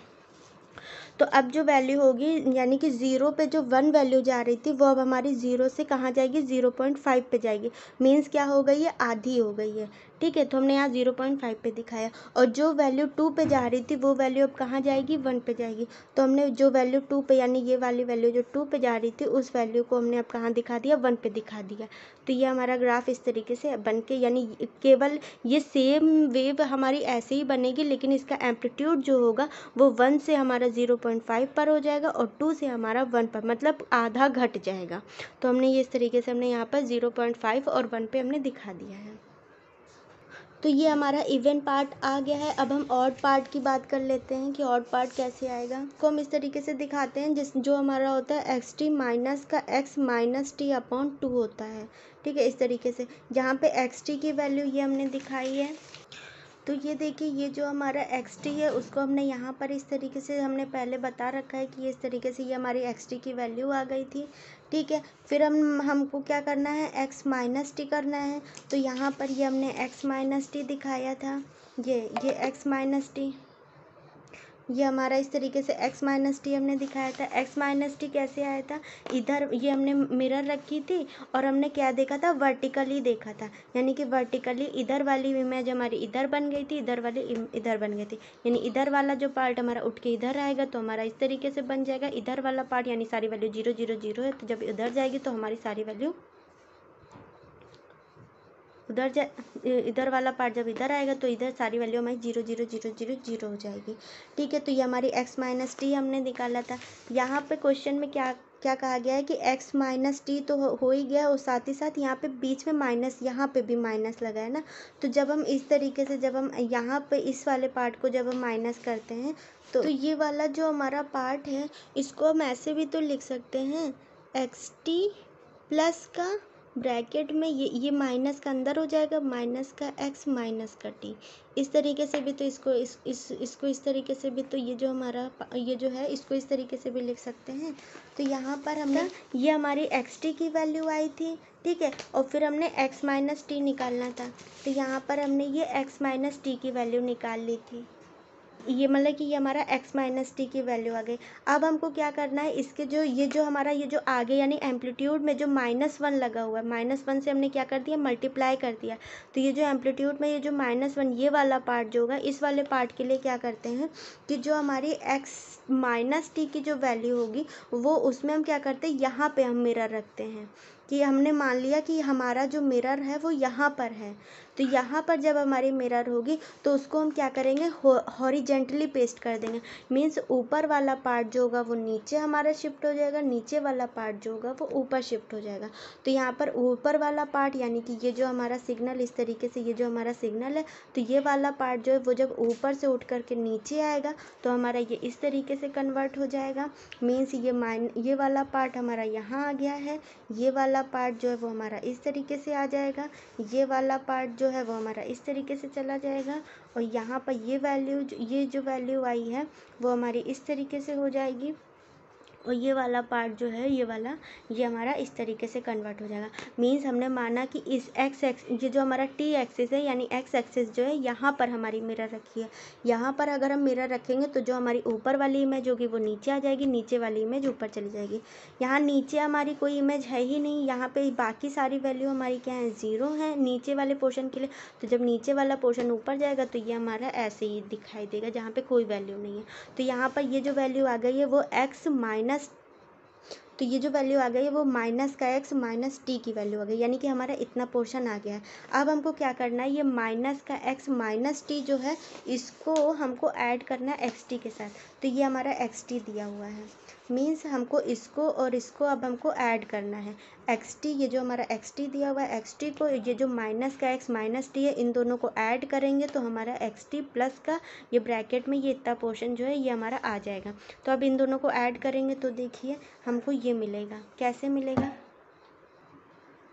तो अब जो वैल्यू होगी, यानी कि 0 पे जो 1 वैल्यू जा रही थी वो अब हमारी 0 से कहाँ जाएगी, 0.5 पे जाएगी। मीन्स क्या हो गई है, आधी हो गई है। ठीक है, तो हमने यहाँ 0.5 पे दिखाया। और जो वैल्यू 2 पे जा रही थी वो वैल्यू अब कहाँ जाएगी, 1 पे जाएगी। तो हमने जो वैल्यू 2 पे, यानी ये वाली वैल्यू जो 2 पे जा रही थी उस वैल्यू को हमने अब कहाँ दिखा दिया, 1 पे दिखा दिया। तो ये हमारा ग्राफ इस तरीके से बन के, यानी केवल ये सेम वेव हमारी ऐसे ही बनेगी, लेकिन इसका एम्पलीट्यूड जो होगा वो 1 से हमारा 0.5 पर हो जाएगा और 2 से हमारा 1 पर, मतलब आधा घट जाएगा। तो हमने ये इस तरीके से हमने यहाँ पर 0.5 और 1 पे हमने दिखा दिया है। तो ये हमारा इवन पार्ट आ गया है। अब हम ऑड पार्ट की बात कर लेते हैं कि ऑड पार्ट कैसे आएगा। को हम इस तरीके से दिखाते हैं, जो हमारा होता है xt माइनस का x माइनस टी अपॉन 2 होता है। ठीक है, इस तरीके से यहाँ पे xt की वैल्यू ये हमने दिखाई है। तो ये देखिए, ये जो हमारा xt है उसको हमने यहाँ पर इस तरीके से हमने पहले बता रखा है कि इस तरीके से ये हमारी xt की वैल्यू आ गई थी। ठीक है, फिर हमको क्या करना है, x माइनस टी करना है। तो यहाँ पर ये हमने x माइनस टी दिखाया था, ये x माइनस टी। ये हमारा इस तरीके से x माइनस टी हमने दिखाया था। x माइनस टी कैसे आया था, इधर ये हमने मिरर रखी थी और हमने क्या देखा था, वर्टिकली देखा था, यानी कि वर्टिकली इधर वाली इमेज हमारी इधर बन गई थी, इधर वाली इधर बन गई थी, यानी इधर वाला जो पार्ट हमारा उठ के इधर आएगा तो हमारा इस तरीके से बन जाएगा। इधर वाला पार्ट यानी सारी वैल्यू 0 0 0 है, तो जब इधर जाएगी तो हमारी सारी वैल्यू इधर वाला पार्ट जब इधर आएगा तो इधर सारी वैल्यू हमारी 0 0 0 0 0 हो जाएगी। ठीक है, तो ये हमारी x माइनस टी हमने निकाला था। यहाँ पे क्वेश्चन में क्या क्या कहा गया है कि x माइनस टी तो हो ही गया और साथ ही साथ यहाँ पे बीच में माइनस, यहाँ पे भी माइनस लगा है ना, तो जब हम इस तरीके से जब हम यहाँ पे इस वाले पार्ट को जब हम माइनस करते हैं तो ये वाला जो हमारा पार्ट है इसको हम ऐसे भी तो लिख सकते हैं, एक्स टी प्लस का ब्रैकेट में ये माइनस का अंदर हो जाएगा, माइनस का x माइनस का t। इस तरीके से भी तो इसको इसको इस तरीके से भी तो ये जो हमारा ये जो है इसको इस तरीके से भी लिख सकते हैं। तो यहाँ पर हमने ये हमारी एक्स टी की वैल्यू आई थी, ठीक है, और फिर हमने x माइनस टी निकालना था, तो यहाँ पर हमने ये x माइनस टी की वैल्यू निकाल ली थी। ये मतलब कि ये हमारा x माइनस टी की वैल्यू आ गई। अब हमको क्या करना है, इसके जो ये जो हमारा ये जो आगे यानी एम्पलीट्यूड में जो -1 लगा हुआ है, -1 से हमने क्या कर दिया, मल्टीप्लाई कर दिया, तो ये जो एम्पलीट्यूड में ये जो -1 ये वाला पार्ट जो होगा, इस वाले पार्ट के लिए क्या करते हैं कि जो हमारी x माइनस टी की जो वैल्यू होगी वो उसमें हम क्या करते हैं, यहाँ पे हम मिरर रखते हैं कि हमने मान लिया कि हमारा जो मिरर है वो यहाँ पर है, तो यहाँ पर जब हमारी मिरर होगी तो उसको हम क्या करेंगे, हॉरिजेंटली पेस्ट कर देंगे। मीन्स ऊपर वाला पार्ट जो होगा वो नीचे हमारा शिफ्ट हो जाएगा, नीचे वाला पार्ट जो होगा वो ऊपर शिफ्ट हो जाएगा। तो यहाँ पर ऊपर वाला पार्ट यानी कि ये जो हमारा सिग्नल इस तरीके से, ये जो हमारा सिग्नल है, तो ये वाला पार्ट जो है वो जब ऊपर से उठ करके नीचे आएगा तो हमारा ये इस तरीके से कन्वर्ट हो जाएगा। मीन्स ये वाला पार्ट हमारा यहाँ आ गया है, ये वाला पार्ट जो है वो हमारा इस तरीके से आ जाएगा, ये वाला पार्ट जो है वो हमारा इस तरीके से चला जाएगा, और यहाँ पर ये जो वैल्यू आई है वो हमारी इस तरीके से हो जाएगी, और ये वाला पार्ट जो है ये हमारा इस तरीके से कन्वर्ट हो जाएगा। मीन्स हमने माना कि इस ये जो हमारा टी एक्सिस है यानी एक्स एक्सिस जो है यहाँ पर हमारी मिरर रखी है, यहाँ पर अगर हम मिरर रखेंगे तो जो हमारी ऊपर वाली इमेज होगी वो नीचे आ जाएगी, नीचे वाली इमेज ऊपर चली जाएगी। यहाँ नीचे हमारी कोई इमेज है ही नहीं, यहाँ पे बाकी सारी वैल्यू हमारी क्या है, 0 है नीचे वाले पोर्शन के लिए। तो जब नीचे वाला पोर्शन ऊपर जाएगा तो ये हमारा ऐसे ही दिखाई देगा जहाँ पे कोई वैल्यू नहीं है। तो यहाँ पर ये जो वैल्यू आ गई है वो x माइनस, तो ये जो वैल्यू आ गई है वो माइनस का x माइनस टी की वैल्यू आ गई, यानी कि हमारा इतना पोर्शन आ गया है। अब हमको क्या करना है, ये माइनस का x माइनस टी जो है इसको हमको ऐड करना है एक्स टी के साथ, तो ये हमारा एक्स टी दिया हुआ है। मीन्स हमको इसको और इसको अब हमको ऐड करना है, एक्स टी, ये जो हमारा एक्स टी दिया हुआ है एक्स टी को ये जो माइनस का x माइनस टी है इन दोनों को ऐड करेंगे तो हमारा एक्स टी प्लस का ये ब्रैकेट में ये इतना पोर्शन जो है ये हमारा आ जाएगा। तो अब इन दोनों को ऐड करेंगे तो देखिए हमको ये मिलेगा, कैसे मिलेगा,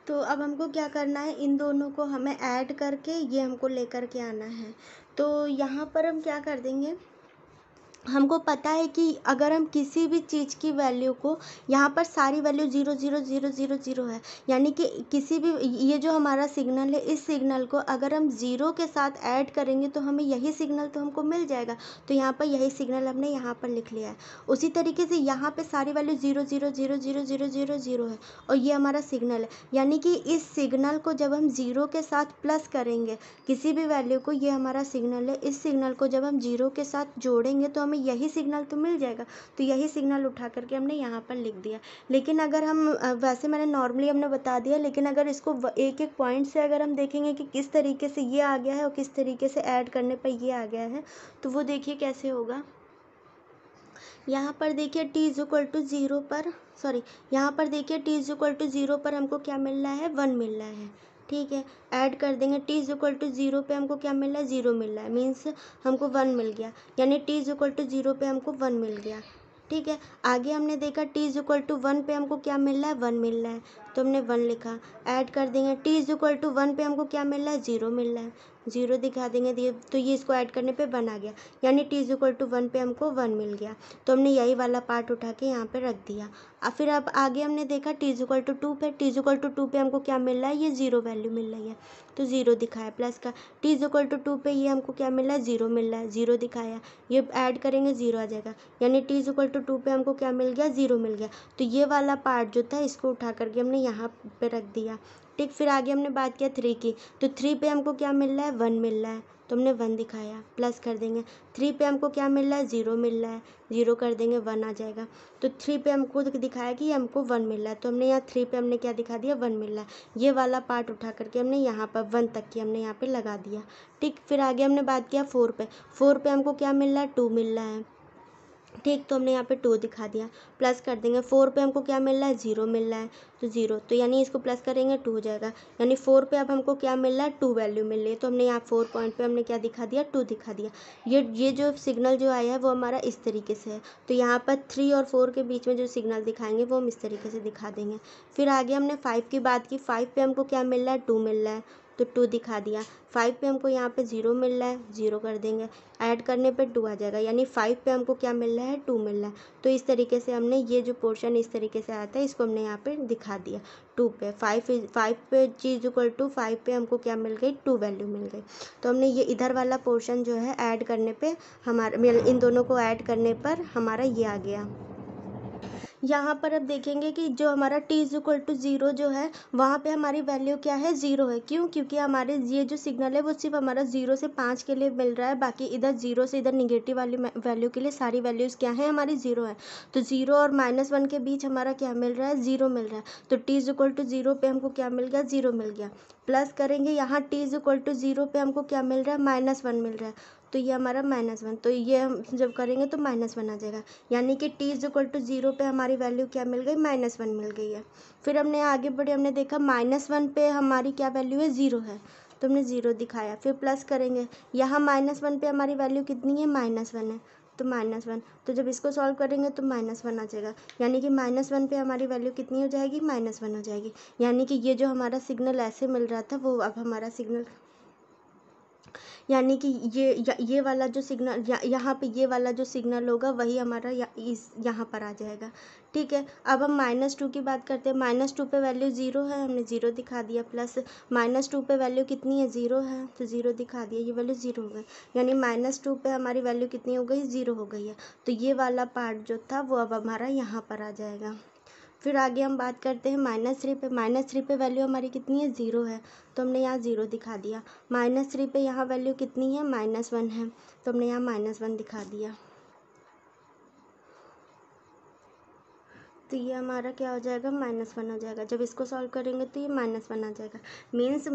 तो अब हमको क्या करना है, इन दोनों को हमें ऐड करके ये हमको लेकर के आना है। तो यहाँ पर हम क्या कर देंगे, हमको पता है कि अगर हम किसी भी चीज़ की वैल्यू को, यहाँ पर सारी वैल्यू 0 0 0 0 0 है, यानी कि किसी भी ये जो हमारा सिग्नल है इस सिग्नल को अगर हम 0 के साथ ऐड करेंगे तो हमें यही सिग्नल तो हमको मिल जाएगा। तो यहाँ पर यही सिग्नल हमने यहाँ पर लिख लिया है। उसी तरीके से यहाँ पे सारी वैल्यू 0 0 0 0 0 0 0 है और ये हमारा सिग्नल है, यानी कि इस सिग्नल को जब हम 0 के साथ प्लस करेंगे किसी भी वैल्यू को, ये हमारा सिग्नल है, इस सिग्नल को जब हम 0 के साथ जोड़ेंगे तो हमें यही सिग्नल तो मिल जाएगा। तो यही सिग्नल उठा करके हमने यहाँ पर लिख दिया। लेकिन अगर हम वैसे मैंने नॉर्मली हमने बता दिया, लेकिन अगर इसको एक एक पॉइंट से अगर हम देखेंगे कि किस तरीके से ये आ गया है और किस तरीके से ऐड करने पर ये आ गया है, तो वो देखिए कैसे होगा। यहाँ पर देखिए t इज इक्वल टू 0 पर, सॉरी यहाँ पर देखिए t इज इक्वल टू 0 पर हमको क्या मिल रहा है, 1 मिल रहा है, ठीक है। ऐड कर देंगे, t इज इक्वल टू 0 पे हमको क्या मिल रहा है, 0 मिल रहा है, मीन्स हमको 1 मिल गया, यानी t इज इक्वल टू 0 पे हमको 1 मिल गया, ठीक है। आगे हमने देखा t इज इक्वल टू 1 पे हमको क्या मिल रहा है, 1 मिल रहा है। तो हमने 1 लिखा, ऐड कर देंगे t इज इक्वल टू 1 पे हमको क्या मिल रहा है, 0 मिल रहा है, 0 दिखा देंगे तो ये इसको ऐड करने पे 1 आ गया, यानी t इज इक्वल टू 1 पे हमको 1 मिल गया। तो हमने यही वाला पार्ट उठा के यहाँ पे रख दिया। फिर अब आगे हमने देखा t इज इक्वल टू 2 पे, t इज इक्वल टू 2 पे हमको क्या मिल रहा है, ये 0 वैल्यू मिल रही है तो 0 दिखाया, प्लस का t इज इक्वल टू 2 पे ये हमको क्या मिल रहा है, 0 मिल रहा है, 0 दिखाया, ये ऐड करेंगे 0 आ जाएगा, यानी t इज इक्वल टू 2 पे हमको क्या मिल गया, 0 मिल गया। तो ये वाला पार्ट जो था इसको उठा करके हमने यहाँ पे रख दिया। ठीक, फिर आगे हमने बात किया 3 की, तो 3 पे हमको क्या मिल रहा है, 1 मिल रहा है, तो हमने 1 दिखाया, प्लस कर देंगे। 3 पे हमको क्या मिल रहा है, 0 मिल रहा है, 0 कर देंगे, 1 आ जाएगा। तो 3 पे हमको दिखाया कि हमको 1 मिल रहा है, तो हमने यहाँ 3 पे हमने क्या दिखा दिया, 1 मिल रहा है। ये वाला पार्ट उठा करके हमने यहाँ पर 1 तक की हमने यहाँ पे लगा दिया। ठीक, फिर आगे हमने बात किया 4 पे, 4 पे हमको क्या मिल रहा है, 2 मिल रहा है। ठीक, तो हमने यहाँ पे 2 दिखा दिया, प्लस कर देंगे। 4 पे हमको क्या मिल रहा है, 0 मिल रहा है, तो 0, तो यानी इसको प्लस करेंगे 2 हो जाएगा, यानी 4 पे अब हमको क्या मिल रहा है, 2 वैल्यू मिल रही है, तो हमने यहाँ 4 पॉइंट पे हमने क्या दिखा दिया, 2 दिखा दिया। ये जो सिग्नल जो आया है वो हमारा इस तरीके से है, तो यहाँ पर 3 और 4 के बीच में जो सिग्नल दिखाएंगे वो हम इस तरीके से दिखा देंगे। फिर आगे हमने 5 की बात की, 5 पे हमको क्या मिल रहा है, 2 मिल रहा है, तो 2 दिखा दिया। 5 पे हमको यहाँ पे 0 मिल रहा है, 0 कर देंगे, ऐड करने पे 2 आ जाएगा, यानी 5 पे हमको क्या मिल रहा है, 2 मिल रहा है। तो इस तरीके से हमने ये जो पोर्शन इस तरीके से आया था इसको हमने यहाँ पे दिखा दिया 2 पे। 5 पे चीज इक्वल टू 5 पे हमको क्या मिल गई, 2 वैल्यू मिल गई। तो हमने ये इधर वाला पोर्शन जो है ऐड करने पे हमारा, इन दोनों को ऐड करने पर हमारा ये आ गया। यहाँ पर अब देखेंगे कि जो हमारा t इज इक्वल टू 0 जो है वहाँ पे हमारी वैल्यू क्या है, 0 है। क्यों? क्योंकि हमारे ये जो सिग्नल है वो सिर्फ हमारा 0 से 5 के लिए मिल रहा है, बाकी इधर 0 से इधर निगेटिव वाली वैल्यू के लिए सारी वैल्यूज़ क्या है, हमारी 0 है। तो 0 और -1 के बीच हमारा क्या मिल रहा है, 0 मिल रहा है। तो t इज इक्वल टू 0 पे हमको क्या मिल गया, 0 मिल गया। प्लस करेंगे, यहाँ t इज इक्वल टू 0 पे हमको क्या मिल रहा है, -1 मिल रहा है, तो ये हमारा -1, तो ये हम जब करेंगे तो -1 आ जाएगा, यानी कि t इज इक्वल टू 0 पे हमारी वैल्यू क्या मिल गई, -1 मिल गई है। फिर हमने आगे बढ़े, हमने देखा -1 पे हमारी क्या वैल्यू है, 0 है, तो हमने 0 दिखाया। फिर प्लस करेंगे, यहाँ -1 पे हमारी वैल्यू कितनी है, -1 है, तो -1, तो जब इसको सॉल्व करेंगे तो -1 आ जाएगा, यानी कि -1 पे हमारी वैल्यू कितनी हो जाएगी, -1 हो जाएगी। यानी कि ये जो हमारा सिग्नल ऐसे मिल रहा था वो अब हमारा सिग्नल, यानी कि ये वाला जो सिग्नल यहाँ पे ये वाला जो सिग्नल होगा वही हमारा यहाँ पर आ जाएगा। ठीक है, अब हम -2 की बात करते हैं। -2 पे वैल्यू 0 है, हमने 0 दिखा दिया, प्लस -2 पे वैल्यू कितनी है, 0 है, तो 0 दिखा दिया, ये वैल्यू 0 हो गई, यानी -2 पे हमारी वैल्यू कितनी हो गई, 0 हो गई है। तो ये वाला पार्ट जो था वो अब हमारा यहाँ पर आ जाएगा। फिर आगे हम बात करते हैं -3 पे। -3 पे वैल्यू हमारी कितनी है, 0 है, तो हमने यहाँ 0 दिखा दिया। -3 पे यहाँ वैल्यू कितनी है, -1 है, तो हमने यहाँ -1 दिखा दिया। तो ये हमारा क्या हो जाएगा, -1 हो जाएगा। जब इसको सॉल्व करेंगे तो ये -1 आ जाएगा। मीन्स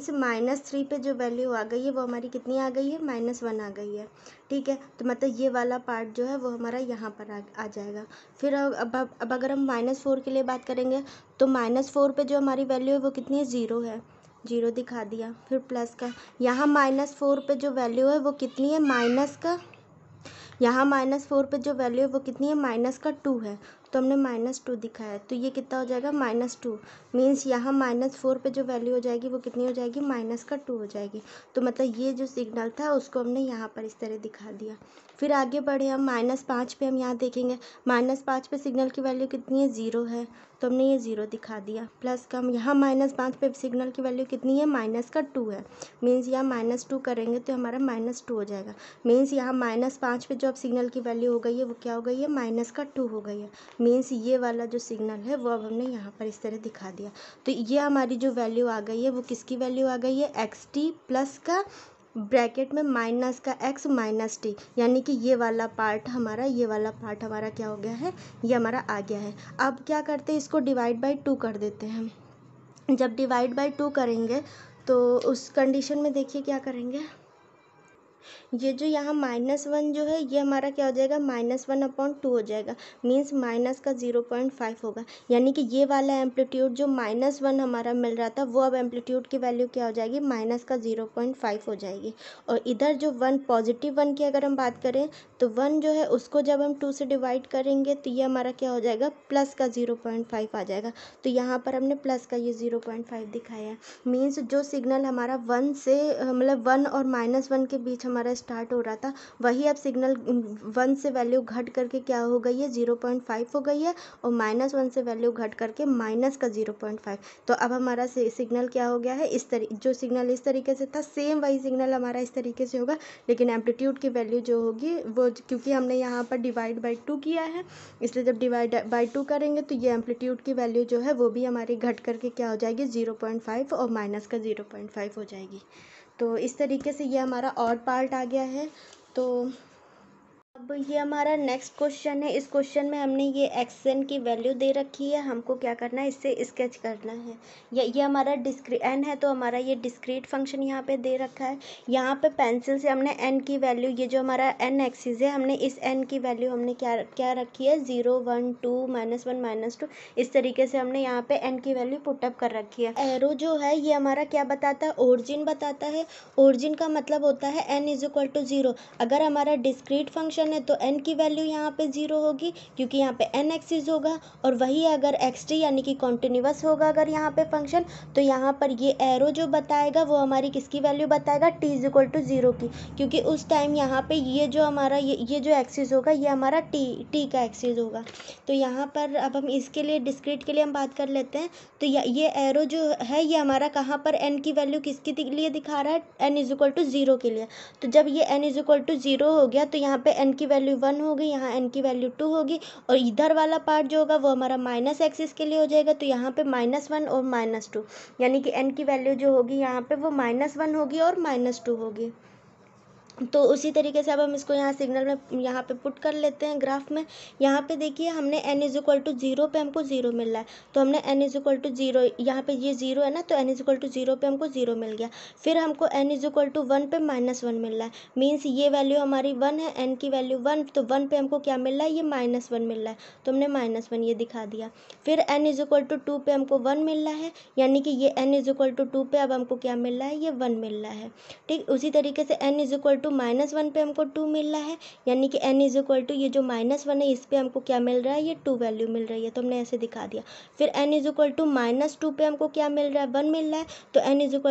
-3 पे जो वैल्यू आ गई है वो हमारी कितनी आ गई है, -1 आ गई है। ठीक है, तो मतलब ये वाला पार्ट जो है वो हमारा यहाँ पर आ जाएगा। फिर अब अगर हम -4 के लिए बात करेंगे तो -4 पे जो हमारी वैल्यू है वो कितनी है, 0 है, 0 दिखा दिया। फिर प्लस का, यहाँ -4 पे जो वैल्यू है वो कितनी है, यहाँ -4 पे जो वैल्यू है वो कितनी है, -2 है, तो हमने -2 दिखाया, तो ये कितना हो जाएगा, -2। मीन्स यहाँ -4 पे जो वैल्यू हो जाएगी वो कितनी हो जाएगी, -2 हो जाएगी। तो मतलब ये जो सिग्नल था उसको हमने यहाँ पर इस तरह दिखा दिया। फिर आगे बढ़े हम -5 पे, हम यहाँ देखेंगे -5 पे सिग्नल की वैल्यू कितनी है, 0 है, तो हमने ये 0 दिखा दिया। प्लस का, हम यहाँ -5 पे सिग्नल की वैल्यू कितनी है, -2 है, मीन्स यहाँ -2 करेंगे तो हमारा -2 हो जाएगा। मीन्स यहाँ -5 पे जो अब सिग्नल की वैल्यू हो गई है वो क्या हो गई है, -2 हो गई है। मीन्स ये वाला जो सिग्नल है वो अब हमने यहाँ पर इस तरह दिखा दिया। तो ये हमारी जो वैल्यू आ गई है वो किसकी वैल्यू आ गई है, xt प्लस का ब्रैकेट में माइनस का x माइनस टी, यानी कि ये वाला पार्ट हमारा क्या हो गया है, ये हमारा आ गया है। अब क्या करते हैं, इसको डिवाइड बाई 2 कर देते हैं। जब डिवाइड बाई 2 करेंगे तो उस कंडीशन में देखिए क्या करेंगे, ये जो यहाँ -1 जो है ये हमारा क्या हो जाएगा, -1/2 हो जाएगा। मीन्स माइनस का 0.5 होगा। यानी कि ये वाला एम्पलीट्यूड जो -1 हमारा मिल रहा था वो अब एम्पलीट्यूड की वैल्यू क्या हो जाएगी, माइनस का 0.5 हो जाएगी। और इधर जो 1 पॉजिटिव 1 की अगर हम बात करें तो 1 जो है उसको जब हम 2 से डिवाइड करेंगे तो ये हमारा क्या हो जाएगा, प्लस का 0.5 आ जाएगा। तो यहाँ पर हमने प्लस का ये 0.5 दिखाया है। मीन्स जो सिग्नल हमारा 1 से मतलब 1 और -1 के बीच हमारा स्टार्ट हो रहा था वही अब सिग्नल 1 से वैल्यू घट करके क्या हो गई है, 0.5 हो गई है। और -1 से वैल्यू घट करके माइनस का 0.5। तो अब हमारा सिग्नल क्या हो गया है, जो सिग्नल इस तरीके से था सेम वही सिग्नल हमारा इस तरीके से होगा। लेकिन एम्पलीट्यूड की वैल्यू जो होगी वो, क्योंकि हमने यहाँ पर डिवाइड बाई 2 किया है, इसलिए जब डिवाइड बाई 2 करेंगे तो ये एम्पलीट्यूड की वैल्यू जो है वो भी हमारी घट करके क्या हो जाएगी, 0.5 और माइनस का 0.5 हो जाएगी। तो इस तरीके से ये हमारा और पार्ट आ गया है। तो अब ये हमारा नेक्स्ट क्वेश्चन है। इस क्वेश्चन में हमने ये एक्सन की वैल्यू दे रखी है, हमको क्या करना है, इससे स्केच करना है। ये हमारा एन है तो हमारा ये डिस्क्रीट फंक्शन यहाँ पे दे रखा है। यहाँ पे पेंसिल से हमने एन की वैल्यू, ये जो हमारा एन एक्सिस है, हमने इस एन की वैल्यू हमने क्या रखी है, 0 1 2 -1 -2, इस तरीके से हमने यहाँ पे एन की वैल्यू पुटअप कर रखी है। एरो जो है ये हमारा क्या बताता है, ओरिजिन बताता है। ओरिजिन का मतलब होता है n = 0। अगर हमारा डिस्क्रीट फंक्शन है तो n की वैल्यू यहाँ पे 0 होगी, क्योंकि यहाँ पे n एक्सिस होगा। और वही अगर xt यानी कि कॉन्टिन्यूअस होगा अगर यहाँ पे फंक्शन, तो यहाँ पर ये एरो जो बताएगा वो हमारी किसकी वैल्यू बताएगा, t = 0 की। क्योंकि उस टाइम यहाँ पे ये जो हमारा ये जो एक्सिस होगा ये हमारा t का एक्सिस होगा। तो यहाँ पर अब हम इसके लिए डिस्क्रीट के लिए हम बात कर लेते हैं। तो ये एरो जो है ये हमारा कहाँ पर n की वैल्यू किसके लिए दिखा रहा है, n = 0 के लिए। तो जब ये n = 0 हो गया तो यहाँ पे n की वैल्यू 1 होगी, यहाँ n की वैल्यू 2 होगी। और इधर वाला पार्ट जो होगा वो हमारा माइनस एक्सिस के लिए हो जाएगा। तो यहाँ पे -1 और -2, यानी कि n की वैल्यू जो होगी यहाँ पे वो -1 होगी और -2 होगी। तो उसी तरीके से अब हम इसको यहाँ सिग्नल में यहाँ पे पुट कर लेते हैं ग्राफ में। यहाँ पे देखिए हमने n = 0 पे हमको 0 मिल रहा है, तो हमने n = 0, यहाँ पे ये 0 है ना, तो n = 0 पे हमको 0 मिल गया। फिर हमको n = 1 पे -1 मिल रहा है। मीन्स ये वैल्यू हमारी 1 है, n की वैल्यू 1, तो 1 पे हमको क्या मिल रहा है, ये -1 मिल रहा है, तो हमने -1 ये दिखा दिया। फिर n = 2 पे हमको 1 मिल रहा है, यानी कि ये n = 2 पे अब हमको क्या मिल रहा है, ये 1 मिल रहा है। ठीक उसी तरीके से n = -1 पे हमको 2 मिल रहा है, यानी कि n = ये जो -1 है इस पे हमको क्या मिल रहा है, ये 2 वैल्यू मिल रही है, तो हमने ऐसे दिखा दिया। फिर n = -2 पे हमको क्या मिल रहा है, 1 मिल रहा है, तो n =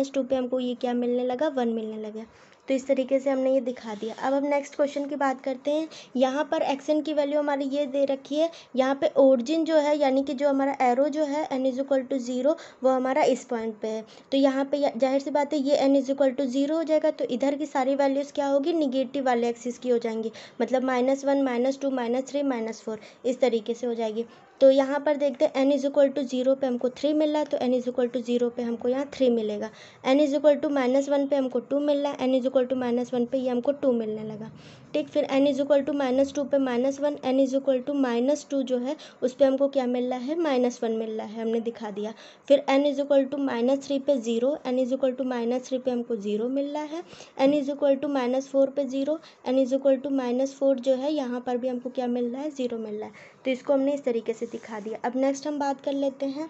-2 पे हमको ये क्या मिलने लगा, 1 मिलने लगा। तो इस तरीके से हमने ये दिखा दिया। अब हम नेक्स्ट क्वेश्चन की बात करते हैं। यहाँ पर एक्सन की वैल्यू हमारी ये दे रखी है। यहाँ पे ओरिजिन जो है यानी कि जो हमारा एरो जो है n = 0 वो हमारा इस पॉइंट पे है। तो यहाँ पे जाहिर सी बात है ये n = 0 हो जाएगा, तो इधर की सारी वैल्यूज़ क्या होगी, निगेटिव वाले एक्सिस की हो जाएंगी। मतलब -1 -2 -3 -4 इस तरीके से हो जाएगी। तो यहाँ पर देखते हैं n = 0 पे हमको 3 मिल रहा है, तो n = 0 पे हमको यहाँ 3 मिलेगा। n = -1 पे हमको 2 मिल रहा है, n = -1 पे ये हमको 2 मिलने लगा। ठीक, फिर n = -2 पे -1, n = -2 जो है उस पर हमको क्या मिल रहा है, -1 मिल रहा है, हमने दिखा दिया। फिर n = -3 पे 0, n = -3 पे हमको 0 मिल रहा है, n = -4 पे 0, n = -4 जो है यहाँ पर भी हमको क्या मिल रहा है, 0 मिल रहा है। तो इसको हमने इस तरीके से दिखा दिया। अब नेक्स्ट हम बात कर लेते हैं।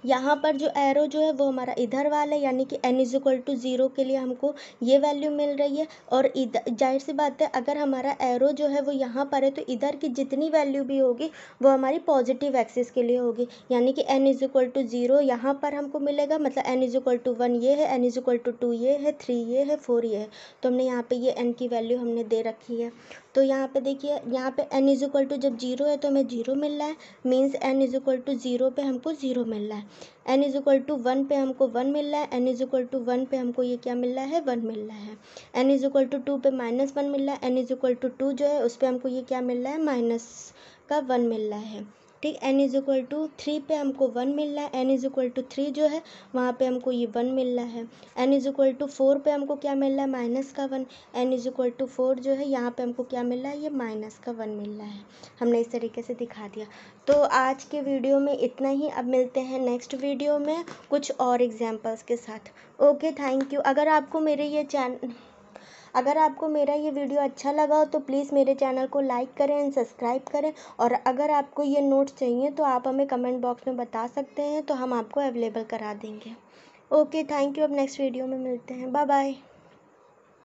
यहाँ पर जो एरो जो है वो हमारा इधर वाला है, यानी कि n = 0 के लिए हमको ये वैल्यू मिल रही है। और इधर जाहिर सी बात है अगर हमारा एरो जो है वो यहाँ पर है तो इधर की जितनी वैल्यू भी होगी वो हमारी पॉजिटिव एक्सिस के लिए होगी, यानी कि n = 0 यहाँ पर हमको मिलेगा, मतलब n = 1 ये है, n = 2 ये है, 3 ये है, 4 ये है। तो हमने यहाँ पे ये n की वैल्यू हमने दे रखी है। तो यहाँ पे देखिए यहाँ पे n = जब 0 है तो हमें 0 मिल रहा है, मीन्स n = 0 पे हमको 0 मिल रहा है। n = 1 पे हमको 1 मिल रहा है, n = 1 पे हमको ये क्या मिल रहा है, 1 मिल रहा है। n = 2 पे -1 मिल रहा है, n = 2 जो है उस पे हमको ये क्या मिल रहा है, माइनस का 1 मिल रहा है। ठीक, n = 3 पे हमको 1 मिल रहा है, n = 3 जो है वहाँ पे हमको ये 1 मिल रहा है। n = 4 पे हमको क्या मिल रहा है, माइनस का 1, n = 4 जो है यहाँ पे हमको क्या मिल रहा है, ये माइनस का 1 मिल रहा है। हमने इस तरीके से दिखा दिया। तो आज के वीडियो में इतना ही। अब मिलते हैं नेक्स्ट वीडियो में कुछ और एग्जाम्पल्स के साथ। Okay, thank you. अगर आपको मेरे ये अगर आपको मेरा ये वीडियो अच्छा लगा हो तो प्लीज़ मेरे चैनल को लाइक करें एंड सब्सक्राइब करें। और अगर आपको ये नोट्स चाहिए तो आप हमें कमेंट बॉक्स में बता सकते हैं, तो हम आपको अवेलेबल करा देंगे। Okay, thank you. अब नेक्स्ट वीडियो में मिलते हैं। Bye bye.